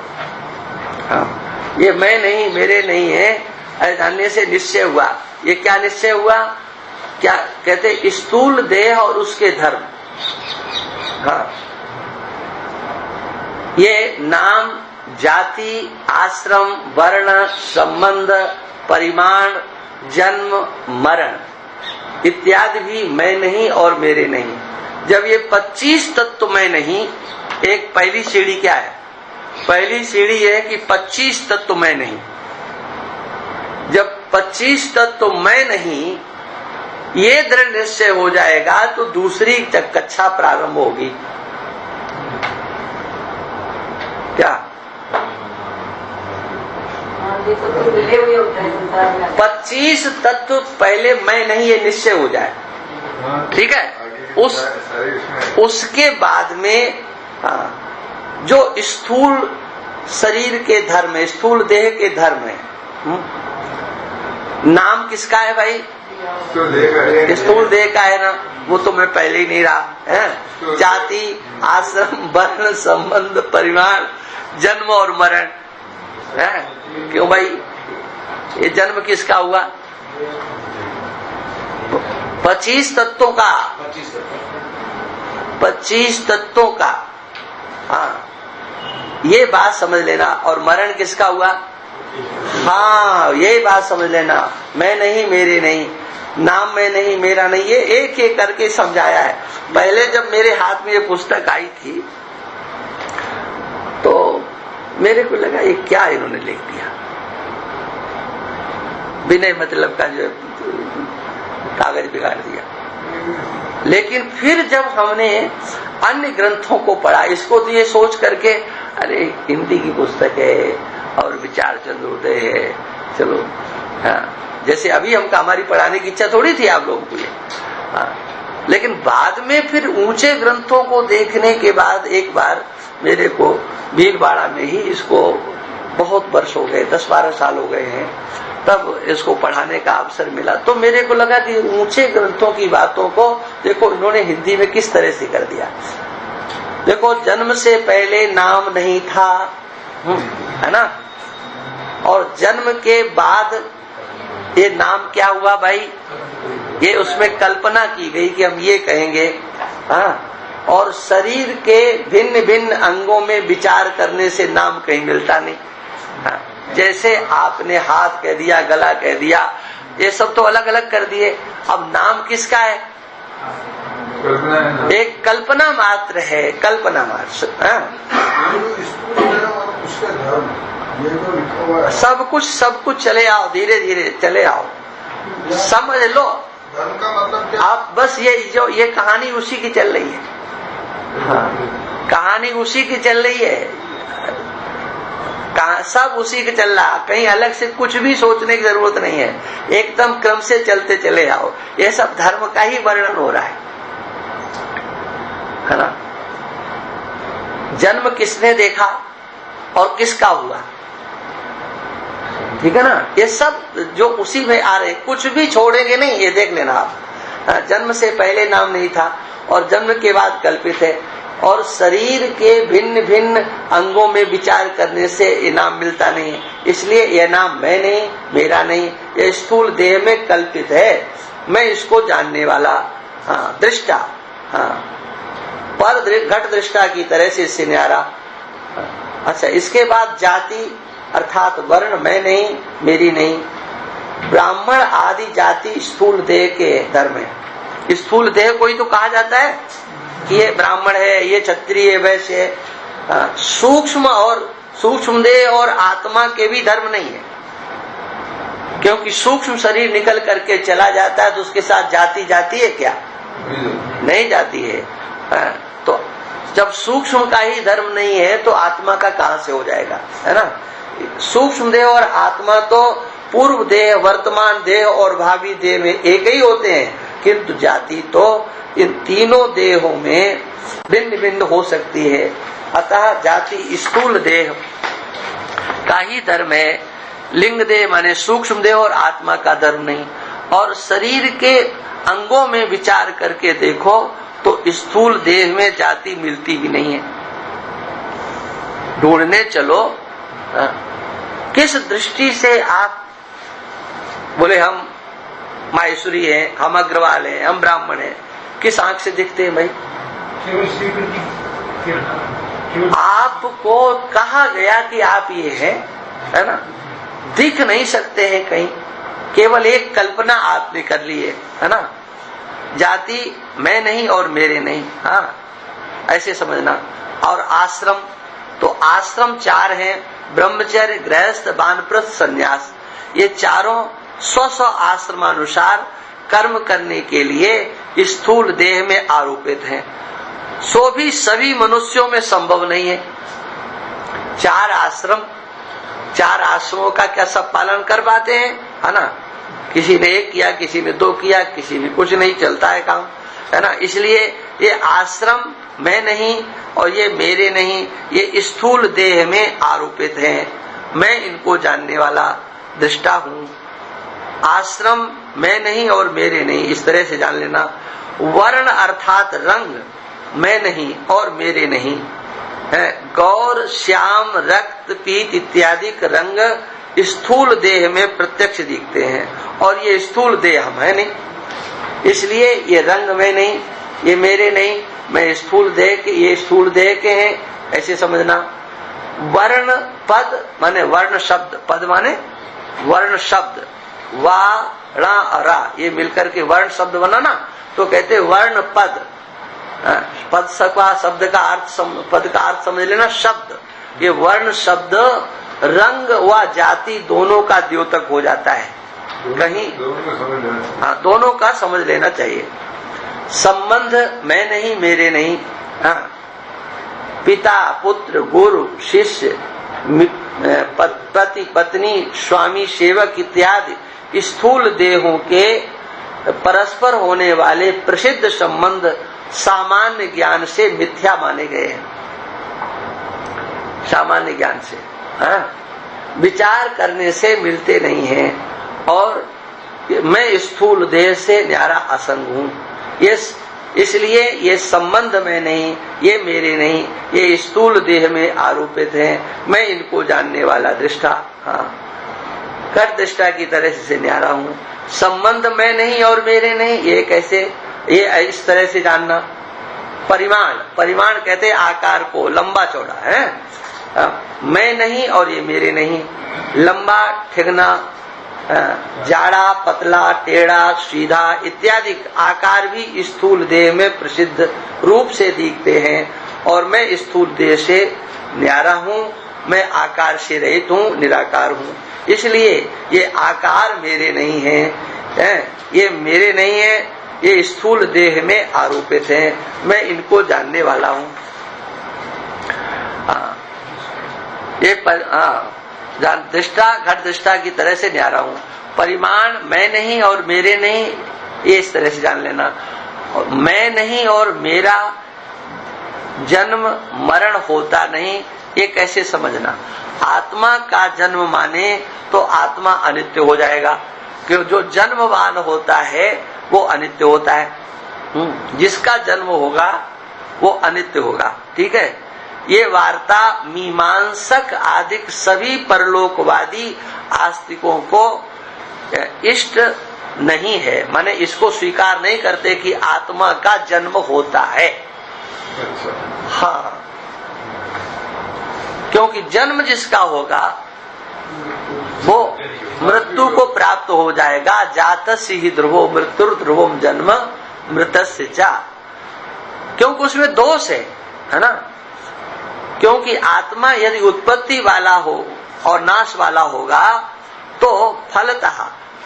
हाँ, ये मैं नहीं, मेरे नहीं है, ऐसा जानने से निश्चय हुआ। ये क्या निश्चय हुआ? क्या कहते? स्थूल देह और उसके धर्म। हाँ, ये नाम, जाति, आश्रम, वर्ण, संबंध, परिमाण, जन्म, मरण इत्यादि भी मैं नहीं और मेरे नहीं। जब ये 25 तत्व मैं नहीं, एक पहली सीढ़ी क्या है? पहली सीढ़ी है कि 25 तत्व मैं नहीं। जब 25 तत्व मैं नहीं ये दृढ़ निश्चय हो जाएगा तो दूसरी कक्षा प्रारंभ होगी। क्या? 25 तत्व पहले मैं नहीं ये निश्चय हो जाए, ठीक है? उसके बाद में हाँ, जो स्थूल शरीर के धर्म है, स्थूल देह के धर्म है। नाम किसका है भाई? स्थूल देह का है ना, वो तो मैं पहले ही नहीं रहा है। जाति, आश्रम, वर्ण, संबंध, परिमाण, जन्म और मरण है। क्यों भाई? ये जन्म किसका हुआ? 25 तत्वों का, 25 तत्वों का। हाँ, ये बात समझ लेना। और मरण किसका हुआ? हाँ, यही बात समझ लेना। मैं नहीं, मेरे नहीं, नाम मैं नहीं, मेरा नहीं, ये एक एक करके समझाया है। पहले जब मेरे हाथ में ये पुस्तक आई थी तो मेरे को लगा ये क्या इन्होंने लिख दिया, बिना मतलब का जो कागज बिगाड़ दिया। लेकिन फिर जब हमने अन्य ग्रंथों को पढ़ा, इसको तो ये सोच करके अरे हिंदी की पुस्तक है और विचार चंद्रोदय है, चलो हाँ, जैसे अभी हमको हमारी पढ़ाने की इच्छा थोड़ी थी आप लोगों को ये। हाँ, लेकिन बाद में फिर ऊंचे ग्रंथों को देखने के बाद एक बार मेरे को भीलवाड़ा में ही, इसको बहुत वर्ष हो गए, 10-12 साल हो गए हैं, तब इसको पढ़ाने का अवसर मिला तो मेरे को लगा कि ऊंचे ग्रंथों की बातों को देखो इन्होंने हिंदी में किस तरह से कर दिया। देखो, जन्म से पहले नाम नहीं था, है ना, और जन्म के बाद ये नाम क्या हुआ भाई? ये उसमें कल्पना की गई कि हम ये कहेंगे। हाँ, और शरीर के भिन्न भिन्न अंगों में विचार करने से नाम कहीं मिलता नहीं। हाँ, जैसे आपने हाथ कह दिया, गला कह दिया, ये सब तो अलग अलग कर दिए। अब नाम किसका है? एक कल्पना मात्र है, कल्पना मात्र। सब कुछ चले आओ, धीरे धीरे चले आओ, समझ लो। धर्म का मतलब क्या? आप बस ये कहानी उसी की चल रही है। हाँ, कहानी उसी की चल रही है, सब उसी के चल रहा, कहीं अलग से कुछ भी सोचने की जरूरत नहीं है, एकदम क्रम से चलते चले आओ। ये सब धर्म का ही वर्णन हो रहा है ना। जन्म किसने देखा और किसका हुआ, ठीक है ना। ये सब जो उसी में आ रहे, कुछ भी छोड़ेंगे नहीं, ये देख लेना आप। जन्म से पहले नाम नहीं था और जन्म के बाद कल्पित है, और शरीर के भिन्न भिन्न अंगों में विचार करने से ये नाम मिलता नहीं है, इसलिए यह नाम मैं नहीं, मेरा नहीं, यह स्थूल देह में कल्पित है। मैं इसको जानने वाला, हाँ, दृष्टा, हाँ, पर घट दृष्टा की तरह से इससे न्यारा। अच्छा, इसके बाद जाति अर्थात वर्ण मैं नहीं, मेरी नहीं। ब्राह्मण आदि जाति स्थूल देह के धर्म है। स्थूल देह को ही तो कहा जाता है कि ये ब्राह्मण है, ये क्षत्रिय, वैश्य है। सूक्ष्म देह और आत्मा के भी धर्म नहीं है। क्योंकि सूक्ष्म शरीर निकल करके चला जाता है तो उसके साथ जाति जाती है क्या? नहीं जाती है। तो जब सूक्ष्म का ही धर्म नहीं है तो आत्मा का कहां से हो जाएगा, है ना? सूक्ष्म देह और आत्मा तो पूर्व देह, वर्तमान देह और भावी देह में एक ही होते हैं, किंतु जाति तो इन तीनों देहों में भिन्न भिन्न हो सकती है। अतः जाति स्थूल देह का ही धर्म है, लिंग देह माने सूक्ष्म देह और आत्मा का धर्म नहीं। और शरीर के अंगों में विचार करके देखो तो स्थूल देह में जाति मिलती ही नहीं है। ढूंढने चलो, किस दृष्टि से आप बोले हम माहेश्वरी हैं, हम अग्रवाल हैं, हम ब्राह्मण हैं, किस आंख से दिखते हैं भाई? आपको कहा गया कि आप ये हैं, है ना? दिख नहीं सकते हैं कहीं, केवल एक कल्पना आपने कर ली है ना? जाति मैं नहीं और मेरे नहीं, हाँ ऐसे समझना। और आश्रम, तो आश्रम 4 हैं, ब्रह्मचर्य, गृहस्थ, वानप्रस्थ, संन्यास। ये चारों स्व आश्रमानुसार कर्म करने के लिए स्थूल देह में आरोपित हैं। सो भी सभी मनुष्यों में संभव नहीं है। 4 आश्रमों का क्या सब पालन कर पाते हैं, है ना? किसी ने 1 किया, किसी ने 2 किया, किसी ने कुछ नहीं, चलता है काम, है ना? इसलिए ये आश्रम मैं नहीं और ये मेरे नहीं, ये स्थूल देह में आरोपित हैं। मैं इनको जानने वाला दृष्टा हूँ। आश्रम मैं नहीं और मेरे नहीं, इस तरह से जान लेना। वर्ण अर्थात रंग मैं नहीं और मेरे नहीं है। गौर, श्याम, रक्त, पीत इत्यादि रंग स्थूल देह में प्रत्यक्ष दिखते हैं और ये स्थूल देह हम है नहीं, इसलिए ये रंग में नहीं, ये मेरे नहीं, मैं स्थूल देह के, ये स्थूल देह के हैं, ऐसे समझना। वर्ण पद माने वर्ण शब्द, पद माने वर्ण शब्द, वा रा रा ये मिलकर के वर्ण शब्द बना ना, तो कहते वर्ण पद। पद शब्द का अर्थ, पद का अर्थ समझ लेना शब्द। ये वर्ण शब्द रंग व जाति दोनों का द्योतक हो जाता है कहीं, हाँ दोनों का समझ लेना चाहिए। संबंध मैं नहीं मेरे नहीं, हाँ पिता पुत्र गुरु शिष्य पति पत्नी स्वामी सेवक इत्यादि स्थूल देहों के परस्पर होने वाले प्रसिद्ध संबंध सामान्य ज्ञान से मिथ्या माने गए हैं। सामान्य ज्ञान से, हाँ विचार करने से मिलते नहीं हैं। और मैं स्थूल देह से न्यारा असंग हूँ, इसलिए ये संबंध में नहीं, ये मेरे नहीं, ये स्थूल देह में आरोपित हैं। मैं इनको जानने वाला दृष्टा, हाँ घट दृष्टा की तरह से न्यारा हूँ। संबंध में नहीं और मेरे नहीं, ये कैसे, ये इस तरह से जानना। परिमाण, परिमाण कहते हैं आकार को, लंबा चौड़ा है। मैं नहीं और ये मेरे नहीं, लंबा ठिगना, जाड़ा पतला टेढ़ा सीधा इत्यादि आकार भी स्थूल देह में प्रसिद्ध रूप से दिखते हैं। और मैं स्थूल देह से न्यारा हूँ, मैं आकार से रहित हूँ, निराकार हूँ, इसलिए ये आकार मेरे नहीं है, ये मेरे नहीं है, ये स्थूल देह में आरोपित हैं। मैं इनको जानने वाला हूँ। ये दृष्टा घट दृष्टा की तरह से न्यारा हूँ। परिमाण मैं नहीं और मेरे नहीं, ये इस तरह से जान लेना। और मैं नहीं और मेरा जन्म मरण होता नहीं, ये कैसे समझना। आत्मा का जन्म माने तो आत्मा अनित्य हो जाएगा, क्योंकि जो जन्मवान होता है वो अनित्य होता है। जिसका जन्म होगा वो अनित्य होगा, ठीक है। ये वार्ता मीमांसक आदि सभी परलोकवादी आस्तिकों को इष्ट नहीं है, माने इसको स्वीकार नहीं करते कि आत्मा का जन्म होता है। हाँ, क्योंकि जन्म जिसका होगा वो मृत्यु को प्राप्त हो जाएगा। जातस्य ही ध्रुवो मृत्यु ध्रुवम जन्म मृतस्य चा, क्योंकि उसमें दोष है ना। क्योंकि आत्मा यदि उत्पत्ति वाला हो और नाश वाला होगा तो फलतः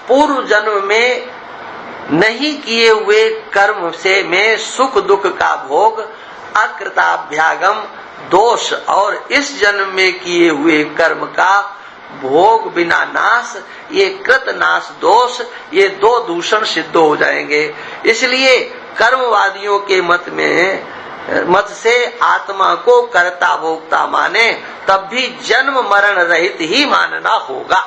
पूर्व जन्म में नहीं किए हुए कर्म से में सुख दुख का भोग अकृताभ्यागम दोष और इस जन्म में किए हुए कर्म का भोग बिना नाश, ये कृत नाश दोष, ये दो दूषण सिद्ध हो जाएंगे। इसलिए कर्मवादियों के मत से आत्मा को कर्ता भोक्ता माने तब भी जन्म मरण रहित ही मानना होगा।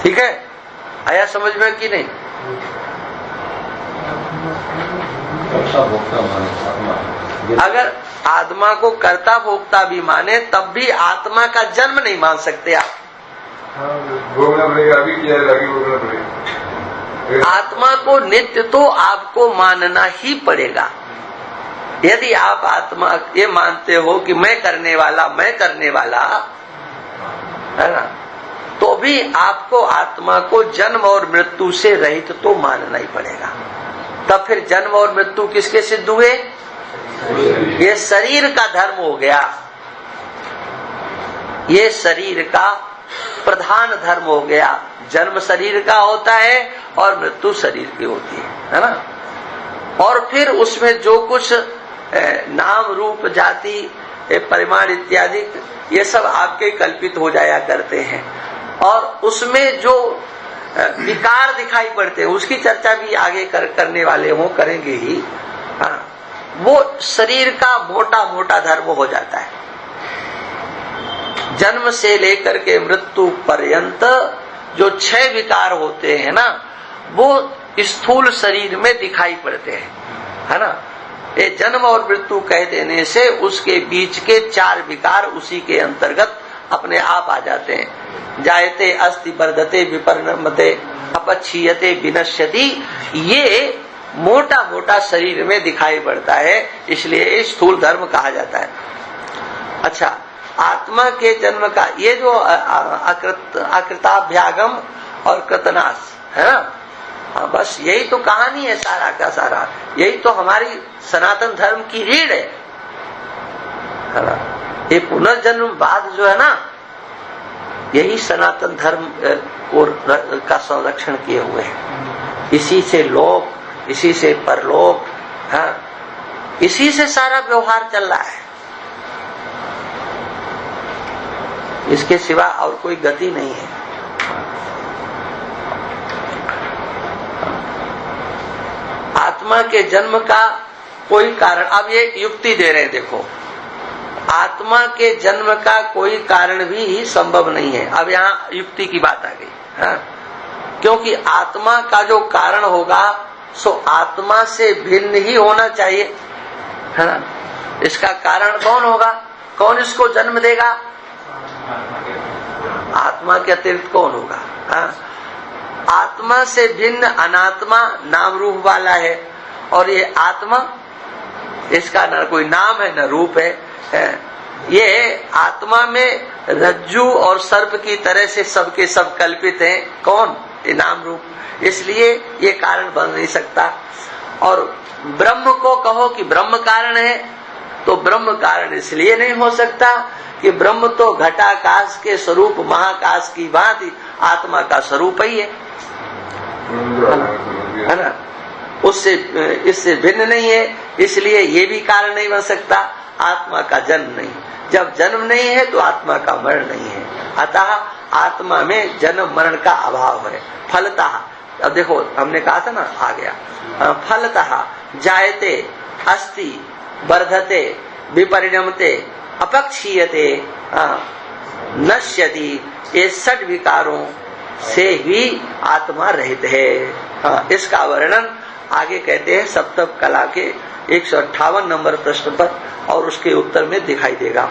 ठीक है, आया समझ में कि नहीं? अगर आत्मा को कर्ता भोक्ता भी माने तब भी आत्मा का जन्म नहीं मान सकते आप। भोगना पड़ेगा, अभी किया है, आगे भोगना पड़ेगा। आत्मा को नित्य तो आपको मानना ही पड़ेगा। यदि आप आत्मा ये मानते हो कि मैं करने वाला है ना, तो भी आपको आत्मा को जन्म और मृत्यु से रहित तो मानना ही पड़ेगा। तब फिर जन्म और मृत्यु किसके सिद्ध हुए? ये शरीर का धर्म हो गया, ये शरीर का प्रधान धर्म हो गया। जन्म शरीर का होता है और मृत्यु शरीर की होती है ना। और फिर उसमें जो कुछ नाम रूप जाति परिमाण इत्यादि ये सब आपके कल्पित हो जाया करते हैं, और उसमें जो विकार दिखाई पड़ते हैं उसकी चर्चा भी आगे करने वाले हों, करेंगे ही। हाँ, वो शरीर का मोटा मोटा धर्म हो जाता है। जन्म से लेकर के मृत्यु पर्यंत जो 6 विकार होते हैं ना, वो स्थूल शरीर में दिखाई पड़ते हैं, है ना। ये जन्म और मृत्यु कह देने से उसके बीच के 4 विकार उसी के अंतर्गत अपने आप आ जाते हैं। जायते अस्ति वर्धते विपरिणमते अपक्षीयते विनश्यति, ये मोटा मोटा शरीर में दिखाई पड़ता है, इसलिए स्थूल धर्म कहा जाता है। अच्छा, आत्मा के जन्म का ये जो अकृताभ्यागम और कृतनाश है ना, हाँ, बस यही तो कहानी है सारा का सारा। यही तो हमारी सनातन धर्म की रीढ़ है ना। ये पुनर्जन्म बाद जो है ना, यही सनातन धर्म का संरक्षण किए हुए है। इसी से लोक, इसी से परलोक, हाँ, इसी से सारा व्यवहार चल रहा है। इसके सिवा और कोई गति नहीं है। आत्मा के जन्म का कोई कारण, अब ये युक्ति दे रहे हैं, देखो, आत्मा के जन्म का कोई कारण भी संभव नहीं है। अब यहाँ युक्ति की बात आ गई, हाँ? क्योंकि आत्मा का जो कारण होगा सो आत्मा से भिन्न ही होना चाहिए, है ना। इसका कारण कौन होगा? कौन इसको जन्म देगा? आत्मा के अतिरिक्त कौन होगा? हाँ? आत्मा से भिन्न अनात्मा नाम रूप वाला है, और ये आत्मा, इसका न कोई नाम है न रूप है। ये आत्मा में रज्जू और सर्प की तरह से सबके सब कल्पित हैं। कौन? ये नाम रूप। इसलिए ये कारण बन नहीं सकता। और ब्रह्म को कहो कि ब्रह्म कारण है, तो ब्रह्म कारण इसलिए नहीं हो सकता कि ब्रह्म तो घटाकाश के स्वरूप महाकाश की भांति आत्मा का स्वरूप ही है ना। उससे इससे भिन्न नहीं है, इसलिए ये भी कारण नहीं बन सकता। आत्मा का जन्म नहीं, जब जन्म नहीं है तो आत्मा का मरण नहीं है। अतः आत्मा में जन्म मरण का अभाव है। फलतः, अब देखो हमने कहा था ना, आ गया, फलतः जायते अस्ति वर्धते विपरिणमते अपक्षीयते नश्यति, ये 6 विकारों से ही आत्मा रहित है। इसका वर्णन आगे कहते हैं सप्तम कला के 158 नंबर प्रश्न पर, और उसके उत्तर में दिखाई देगा।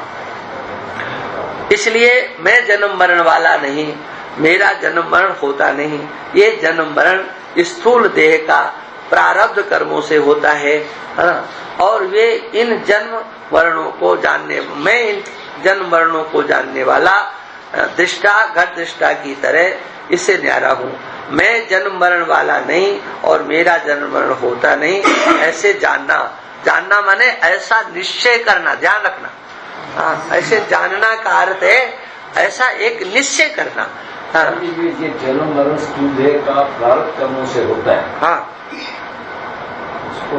इसलिए मैं जन्म मरण वाला नहीं, मेरा जन्म मरण होता नहीं। ये जन्म मरण स्थूल देह का प्रारब्ध कर्मों से होता है, और वे इन जन्म मरणों को जानने, मैं इन जन्म मरणों को जानने वाला दृष्टा घट दृष्टा की तरह इससे न्यारा हूँ। मैं जन्म मरण वाला नहीं और मेरा जन्म मरण होता नहीं, ऐसे जानना। जानना माने ऐसा निश्चय करना, ध्यान रखना। हाँ, ऐसे जानना का अर्थ है ऐसा एक निश्चय करना। हाँ ये जन्म मरण स्थूल देह का प्रारब्ध कर्मों से होता है। हाँ, उसको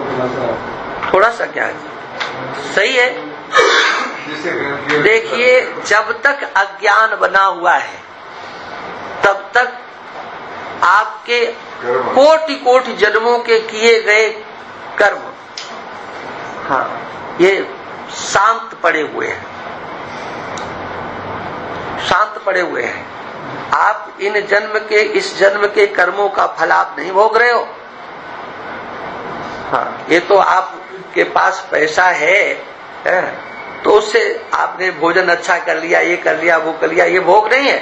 थोड़ा सा ज्ञान सही है। देखिए, जब तक अज्ञान बना हुआ है तब तक आपके कोटि कोटि जन्मों के किए गए कर्म, हाँ, ये शांत पड़े हुए हैं, शांत पड़े हुए हैं। आप इन जन्म के, इस जन्म के कर्मों का फल आप नहीं भोग रहे हो। हाँ, ये तो आपके पास पैसा है, तो उससे आपने भोजन अच्छा कर लिया, ये कर लिया, वो कर लिया, ये भोग नहीं है।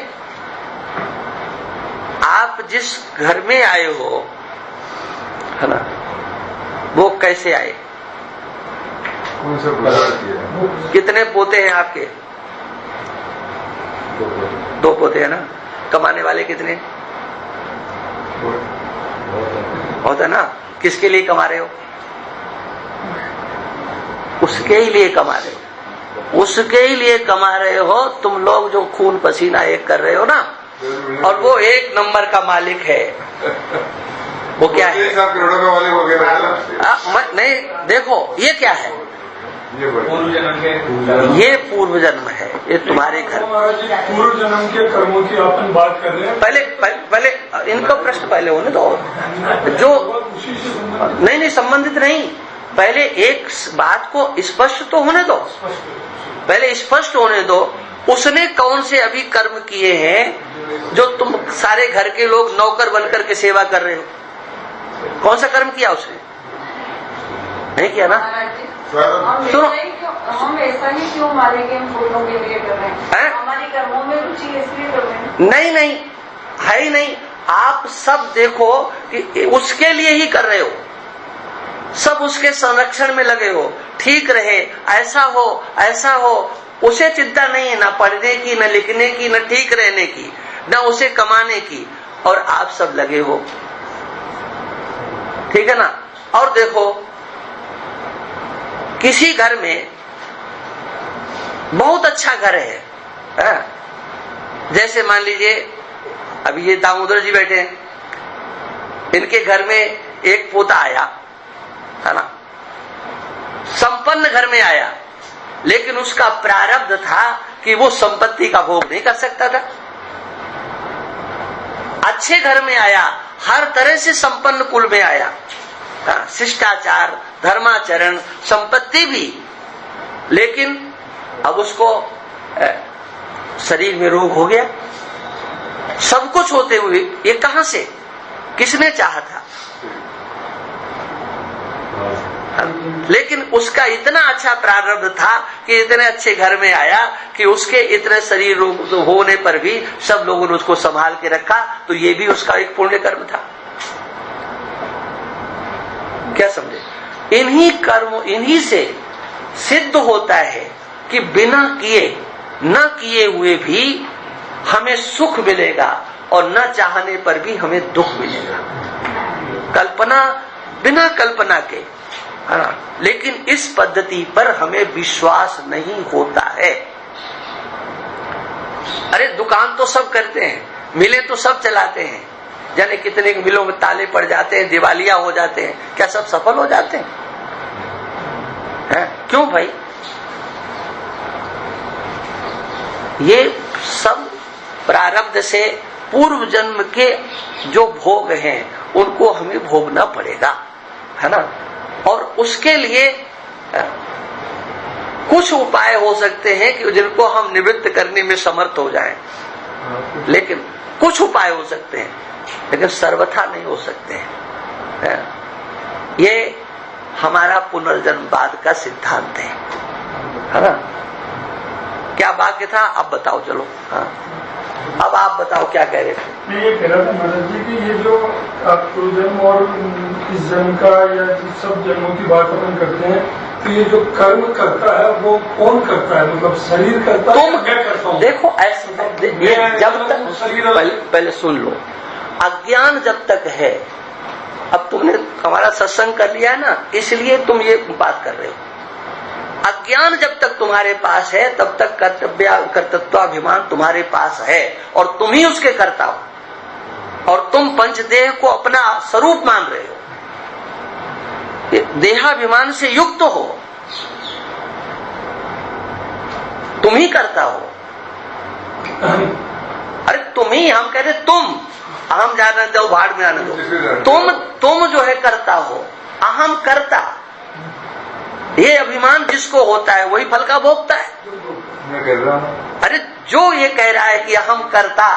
आप जिस घर में आए हो, है ना, वो कैसे आए? कितने पोते हैं आपके? 2 पोते हैं ना। कमाने वाले कितने? होता है ना। किसके लिए कमा रहे हो? उसके ही लिए कमा रहे हो, उसके ही लिए कमा रहे हो। तुम लोग जो खून पसीना एक कर रहे हो ना, और वो 1 नंबर का मालिक है। वो क्या है? करोड़ों का मालिक हो गया। नहीं, देखो ये क्या है? पूर्व जन्म के, ये पूर्व जन्म है। ये तुम्हारे घर पूर्व जन्म के कर्मों की अपन बात कर रहे हैं। पहले इनका प्रश्न पहले होने दो। जो नहीं संबंधित नहीं, पहले एक बात को स्पष्ट तो होने दो, पहले स्पष्ट होने दो। उसने कौन से अभी कर्म किए हैं जो तुम सारे घर के लोग नौकर बनकर के सेवा कर रहे हो? कौन सा कर्म किया उसने? नहीं किया ना। सुनो, हम ऐसा ही क्यों मारे कि हम फूलों के लिए कर रहे हैं? हमारी कर्मों में रुचि इसलिए कर रहे हैं। नहीं है ही नहीं। आप सब देखो कि उसके लिए ही कर रहे हो, सब उसके संरक्षण में लगे हो, ठीक रहे, ऐसा हो। उसे चिंता नहीं है, ना पढ़ने की, न लिखने की, न ठीक रहने की, न उसे कमाने की, और आप सब लगे हो, ठीक है ना। और देखो, किसी घर में बहुत अच्छा घर है, जैसे मान लीजिए अभी ये दामोदर जी बैठे हैं, इनके घर में एक पोता आया, है ना, संपन्न घर में आया, लेकिन उसका प्रारब्ध था कि वो संपत्ति का भोग नहीं कर सकता था। अच्छे घर में आया, हर तरह से संपन्न कुल में आया, शिष्टाचार, धर्माचरण, संपत्ति भी, लेकिन अब उसको शरीर में रोग हो गया। सब कुछ होते हुए ये कहां से, किसने चाहा था? लेकिन उसका इतना अच्छा प्रारब्ध था कि इतने अच्छे घर में आया कि उसके इतने शरीर रोग होने पर भी सब लोगों ने उसको संभाल के रखा। तो ये भी उसका एक पुण्य कर्म था। क्या समझे? इन्हीं कर्म, इन्हीं से सिद्ध होता है कि बिना किए, न किए हुए भी हमें सुख मिलेगा, और न चाहने पर भी हमें दुख मिलेगा। कल्पना, बिना कल्पना के, लेकिन इस पद्धति पर हमें विश्वास नहीं होता है। अरे दुकान तो सब करते हैं, मिलें तो सब चलाते हैं, जाने कितने मिलों में ताले पड़ जाते हैं, दिवालिया हो जाते हैं, क्या सब सफल हो जाते हैं? क्यों भाई? ये सब प्रारब्ध से पूर्व जन्म के जो भोग हैं उनको हमें भोगना पड़ेगा, है ना। और उसके लिए कुछ उपाय हो सकते हैं कि जिनको हम निवृत्त करने में समर्थ हो जाएं, लेकिन कुछ उपाय हो सकते हैं, लेकिन सर्वथा नहीं हो सकते हैं। ये हमारा पुनर्जन्मवाद का सिद्धांत है ना। क्या वाक्य था? अब बताओ, चलो। हाँ, अब आप बताओ क्या कह रहे थे? मैं ये कह रहा था महाराज जी कि ये जो आप पूर्व जन्म और इस जन्म का या सब जन्मों की बात अपन करते हैं, तो ये जो कर्म करता है वो कौन करता है? मतलब शरीर करता है या मैं करता हूँ? देखो ऐसे जब तक पहले सुन लो, अज्ञान जब तक है, अब तुमने हमारा सत्संग कर लिया है ना, इसलिए तुम ये बात कर रहे हो। अज्ञान जब तक तुम्हारे पास है तब तक कर्तृत्वाभिमान तुम्हारे पास है और तुम ही उसके कर्ता हो और तुम पंचदेह को अपना स्वरूप मान रहे हो, देहाभिमान से युक्त हो, तुम ही करता हो। अरे तुम ही, हम कह रहे तुम, अहम जाने दो, भाड़ में आने दो, तुम जो है करता हो, अहम करता। ये अभिमान जिसको होता है वही फल का भोगता है। मैं कह रहा हूँ, अरे जो ये कह रहा है कि अहम करता,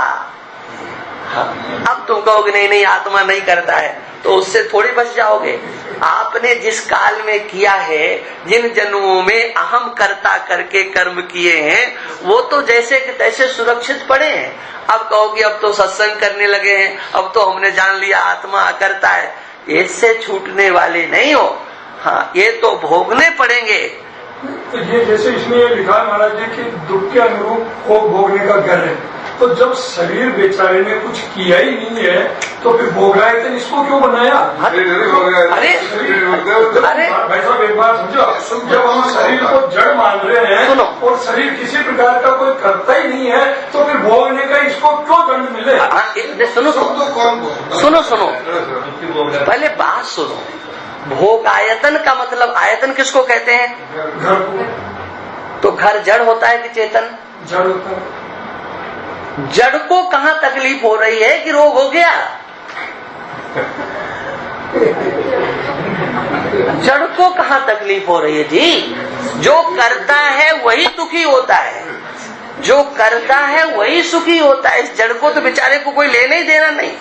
अब तुम कहोगे नहीं नहीं आत्मा नहीं करता है, तो उससे थोड़ी बच जाओगे। आपने जिस काल में किया है, जिन जन्मों में अहम करता करके कर्म किए हैं, वो तो जैसे कि तैसे सुरक्षित पड़े हैं। अब कहोगे अब तो सत्संग करने लगे हैं, अब तो हमने जान लिया आत्मा करता है, इससे छूटने वाले नहीं हो। हाँ, ये तो भोगने पड़ेंगे। तो ये जैसे इसमें ये लिखा है महाराज जी कि दुख के अनुरूप भोग भोगने का घर है, तो जब शरीर बेचारे ने कुछ किया ही नहीं है तो फिर भोग रहा है, तो इसको क्यों बनाया? अरे भाई साहब एक बात समझो, जब हम शरीर को जड़ मान रहे हैं और शरीर किसी प्रकार का कोई करता ही नहीं है, तो फिर भोगने का इसको क्यों दंड मिले? सुनो सुनो सुनो, पहले बात सुनो। भोग आयतन का मतलब, आयतन किसको कहते हैं? घर को। तो घर जड़ होता है कि चेतन? जड़ होता है। जड़ को कहाँ तकलीफ हो रही है कि रोग हो गया? जड़ को कहाँ तकलीफ हो रही है जी? जो करता है वही दुखी होता है, जो करता है वही सुखी होता है। इस जड़ को तो बेचारे को कोई लेने ही देना नहीं।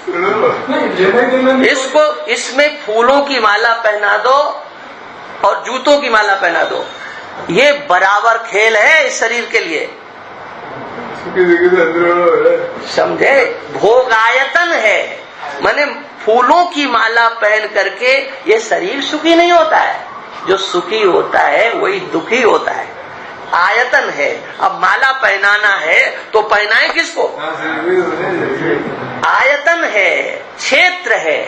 इसको, इसमें फूलों की माला पहना दो और जूतों की माला पहना दो, ये बराबर खेल है इस शरीर के लिए, समझे? भोग आयतन है, माने फूलों की माला पहन करके ये शरीर सुखी नहीं होता है। जो सुखी होता है वही दुखी होता है। आयतन है। अब माला पहनाना है तो पहनाए किसको? आयतन है, क्षेत्र है,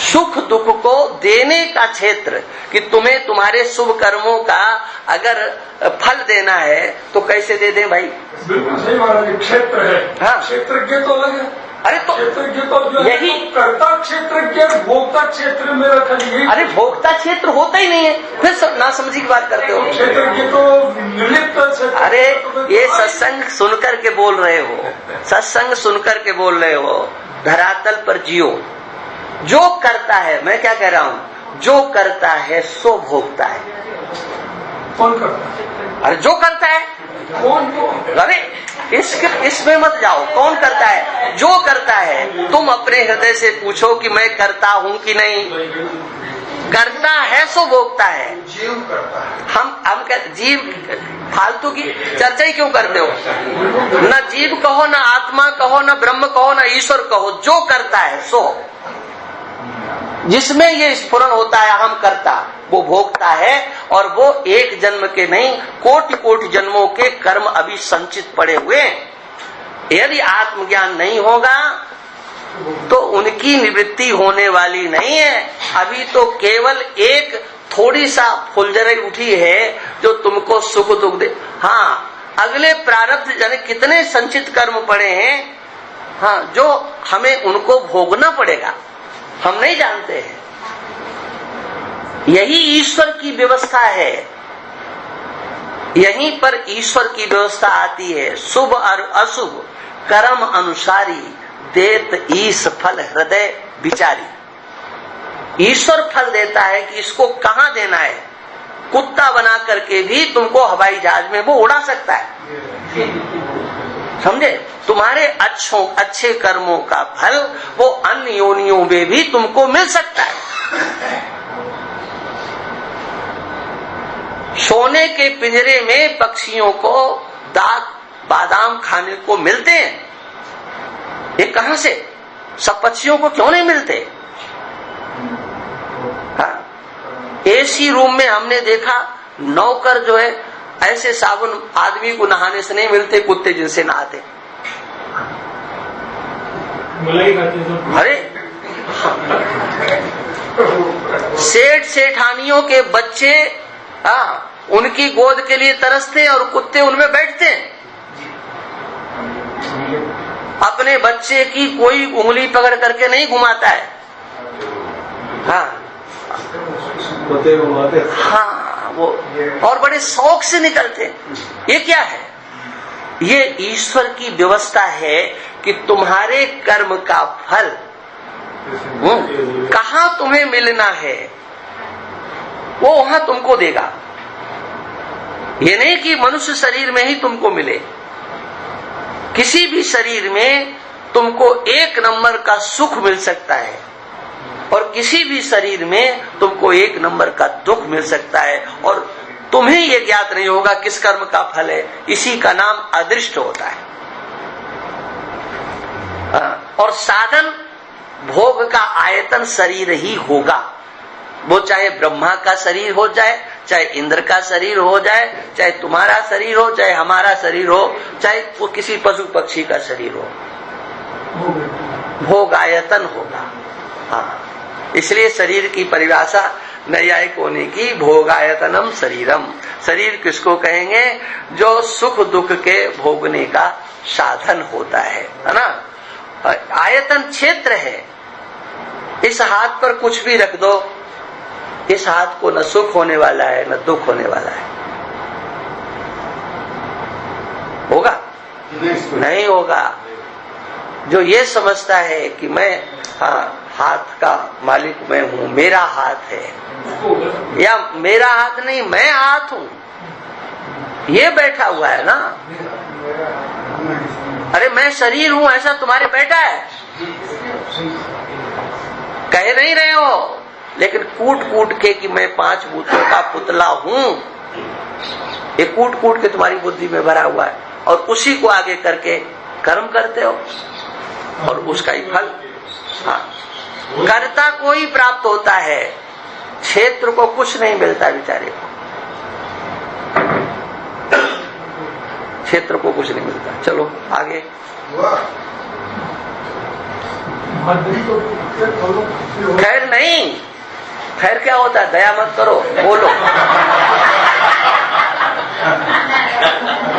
सुख दुख को देने का क्षेत्र, कि तुम्हें तुम्हारे शुभ कर्मों का अगर फल देना है तो कैसे दे दें भाई? बिल्कुल सही महाराज, क्षेत्र है। हाँ, क्षेत्रज्ञ तो अलग है। अरे तो क्षेत्रज्ञ तो जो यही कर्ता क्षेत्रज्ञ, भोक्ता क्षेत्र मेरा खाली। अरे भोक्ता क्षेत्र होता ही नहीं है, फिर ना समझी की बात करते हो। क्षेत्रज्ञ तो निर्लिप्त। अरे ये सत्संग सुनकर के बोल रहे हो, सत्संग सुनकर के बोल रहे हो, धरातल पर जियो। जो करता है, मैं क्या कह रहा हूँ, जो करता है सो भोगता है। कौन करता है? अरे जो करता है कौन? अरे इसमें मत जाओ, कौन करता है? जो करता है। तुम अपने हृदय से पूछो कि मैं करता हूँ कि नहीं। करता है सो भोगता है। जीव करता है। हम जीव, फालतू की चर्चा ही क्यों करते हो? न जीव कहो, न आत्मा कहो, न ब्रह्म कहो, न ईश्वर कहो, जो करता है सो, जिसमें ये स्फुरण होता है हम करता, वो भोगता है। और वो एक जन्म के नहीं, कोटि कोटि जन्मों के कर्म अभी संचित पड़े हुए हैं। यदि आत्मज्ञान नहीं होगा तो उनकी निवृत्ति होने वाली नहीं है। अभी तो केवल एक थोड़ी सा फुलझड़ी उठी है जो तुमको सुख दुख दे। हाँ, अगले प्रारब्ध जाने कितने संचित कर्म पड़े हैं, हाँ, जो हमें उनको भोगना पड़ेगा, हम नहीं जानते हैं। यही ईश्वर की व्यवस्था है, यहीं पर ईश्वर की व्यवस्था आती है। शुभ और अशुभ कर्म अनुसारी देत ईश फल हृदय विचारी। ईश्वर फल देता है कि इसको कहाँ देना है। कुत्ता बना करके भी तुमको हवाई जहाज में वो उड़ा सकता है, समझे? तुम्हारे अच्छे कर्मों का फल वो अन्य योनियों में भी तुमको मिल सकता है। सोने के पिंजरे में पक्षियों को दाग बादाम खाने को मिलते हैं, ये कहां से? सब पक्षियों को क्यों नहीं मिलते? हाँ, एसी रूम में हमने देखा नौकर जो है, ऐसे साबुन आदमी को नहाने से नहीं मिलते, कुत्ते जिनसे नहाते। अरे सेठ सेठानियों के बच्चे उनकी गोद के लिए तरसते हैं और कुत्ते उनमें बैठते हैं। अपने बच्चे की कोई उंगली पकड़ करके नहीं घुमाता है। हाँ कुत्ते घुमाते। हाँ, वो और बड़े शौक से निकलते हैं। ये क्या है? ये ईश्वर की व्यवस्था है कि तुम्हारे कर्म का फल कहाँ तुम्हें मिलना है वो वहां तुमको देगा। ये नहीं कि मनुष्य शरीर में ही तुमको मिले, किसी भी शरीर में तुमको एक नंबर का सुख मिल सकता है और किसी भी शरीर में तुमको एक नंबर का दुख मिल सकता है और तुम्हें ये ज्ञात नहीं होगा किस कर्म का फल है। इसी का नाम अदृष्ट होता है। और साधन भोग का आयतन शरीर ही होगा। वो चाहे ब्रह्मा का शरीर हो जाए, चाहे इंद्र का शरीर हो जाए, चाहे तुम्हारा शरीर हो, चाहे हमारा शरीर हो, चाहे वो किसी पशु पक्षी का शरीर हो, भोग आयतन होगा। हाँ, इसलिए शरीर की परिभाषा नैयायिकों ने की, भोगायतनम शरीरम। शरीर किसको कहेंगे? जो सुख दुख के भोगने का साधन होता है ना। आयतन क्षेत्र है। इस हाथ पर कुछ भी रख दो, इस हाथ को न सुख होने वाला है न दुख होने वाला है। होगा? नहीं होगा। जो ये समझता है कि मैं हाथ का मालिक मैं हूं, मेरा हाथ है, या मेरा हाथ नहीं मैं हाथ हूं, ये बैठा हुआ है ना। अरे मैं शरीर हूं ऐसा तुम्हारे बैठा है, कह नहीं रहे हो, लेकिन कूट कूट के कि मैं 5 भूतों का पुतला हूं, ये कूट कूट के तुम्हारी बुद्धि में भरा हुआ है और उसी को आगे करके कर्म करते हो और उसका ही फल। हाँ, कर्ता को ही प्राप्त होता है, क्षेत्र को कुछ नहीं मिलता बेचारे को, क्षेत्र को कुछ नहीं मिलता। चलो आगे। खैर नहीं, खैर क्या होता है? दया मत करो, बोलो।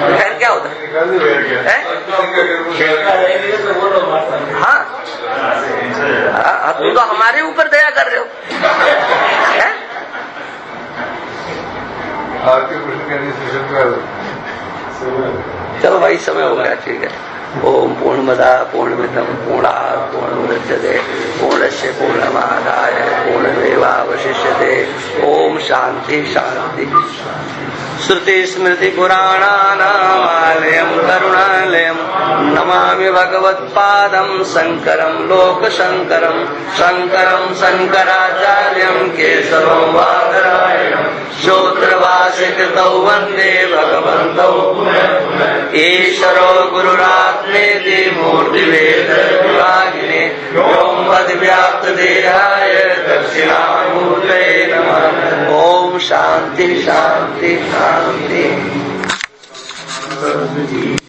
खैर क्या होता है? हाँ, तुम तो हमारे ऊपर दया कर रहे हो। आपके प्रश्न करने से चलो भाई, समय हो गया, ठीक है। ओम पूर्णमदा पूर्णमिदं पूर्णात् पूर्णमुदच्यते पूर्णस्य पूर्णमादाय पूर्णमेवावशिष्यते। ओम शांति शांति। श्रुति स्मृति पुराणानामालयं करुणालयं नमामि भगवत्पादं शंकरं लोकशंकरं। शंकरं शंकराचार्यं केशवं वादरायणं श्रोत्रवासिकृतौ वन्दे भगवन्तौ ईश्वरो गुरुरात्मेति मूर्तिभेदविभागिने व्योमवद्व्याप्तदेहाय दक्षिणामूर्तये नमः। ओम शांति शांति शांति।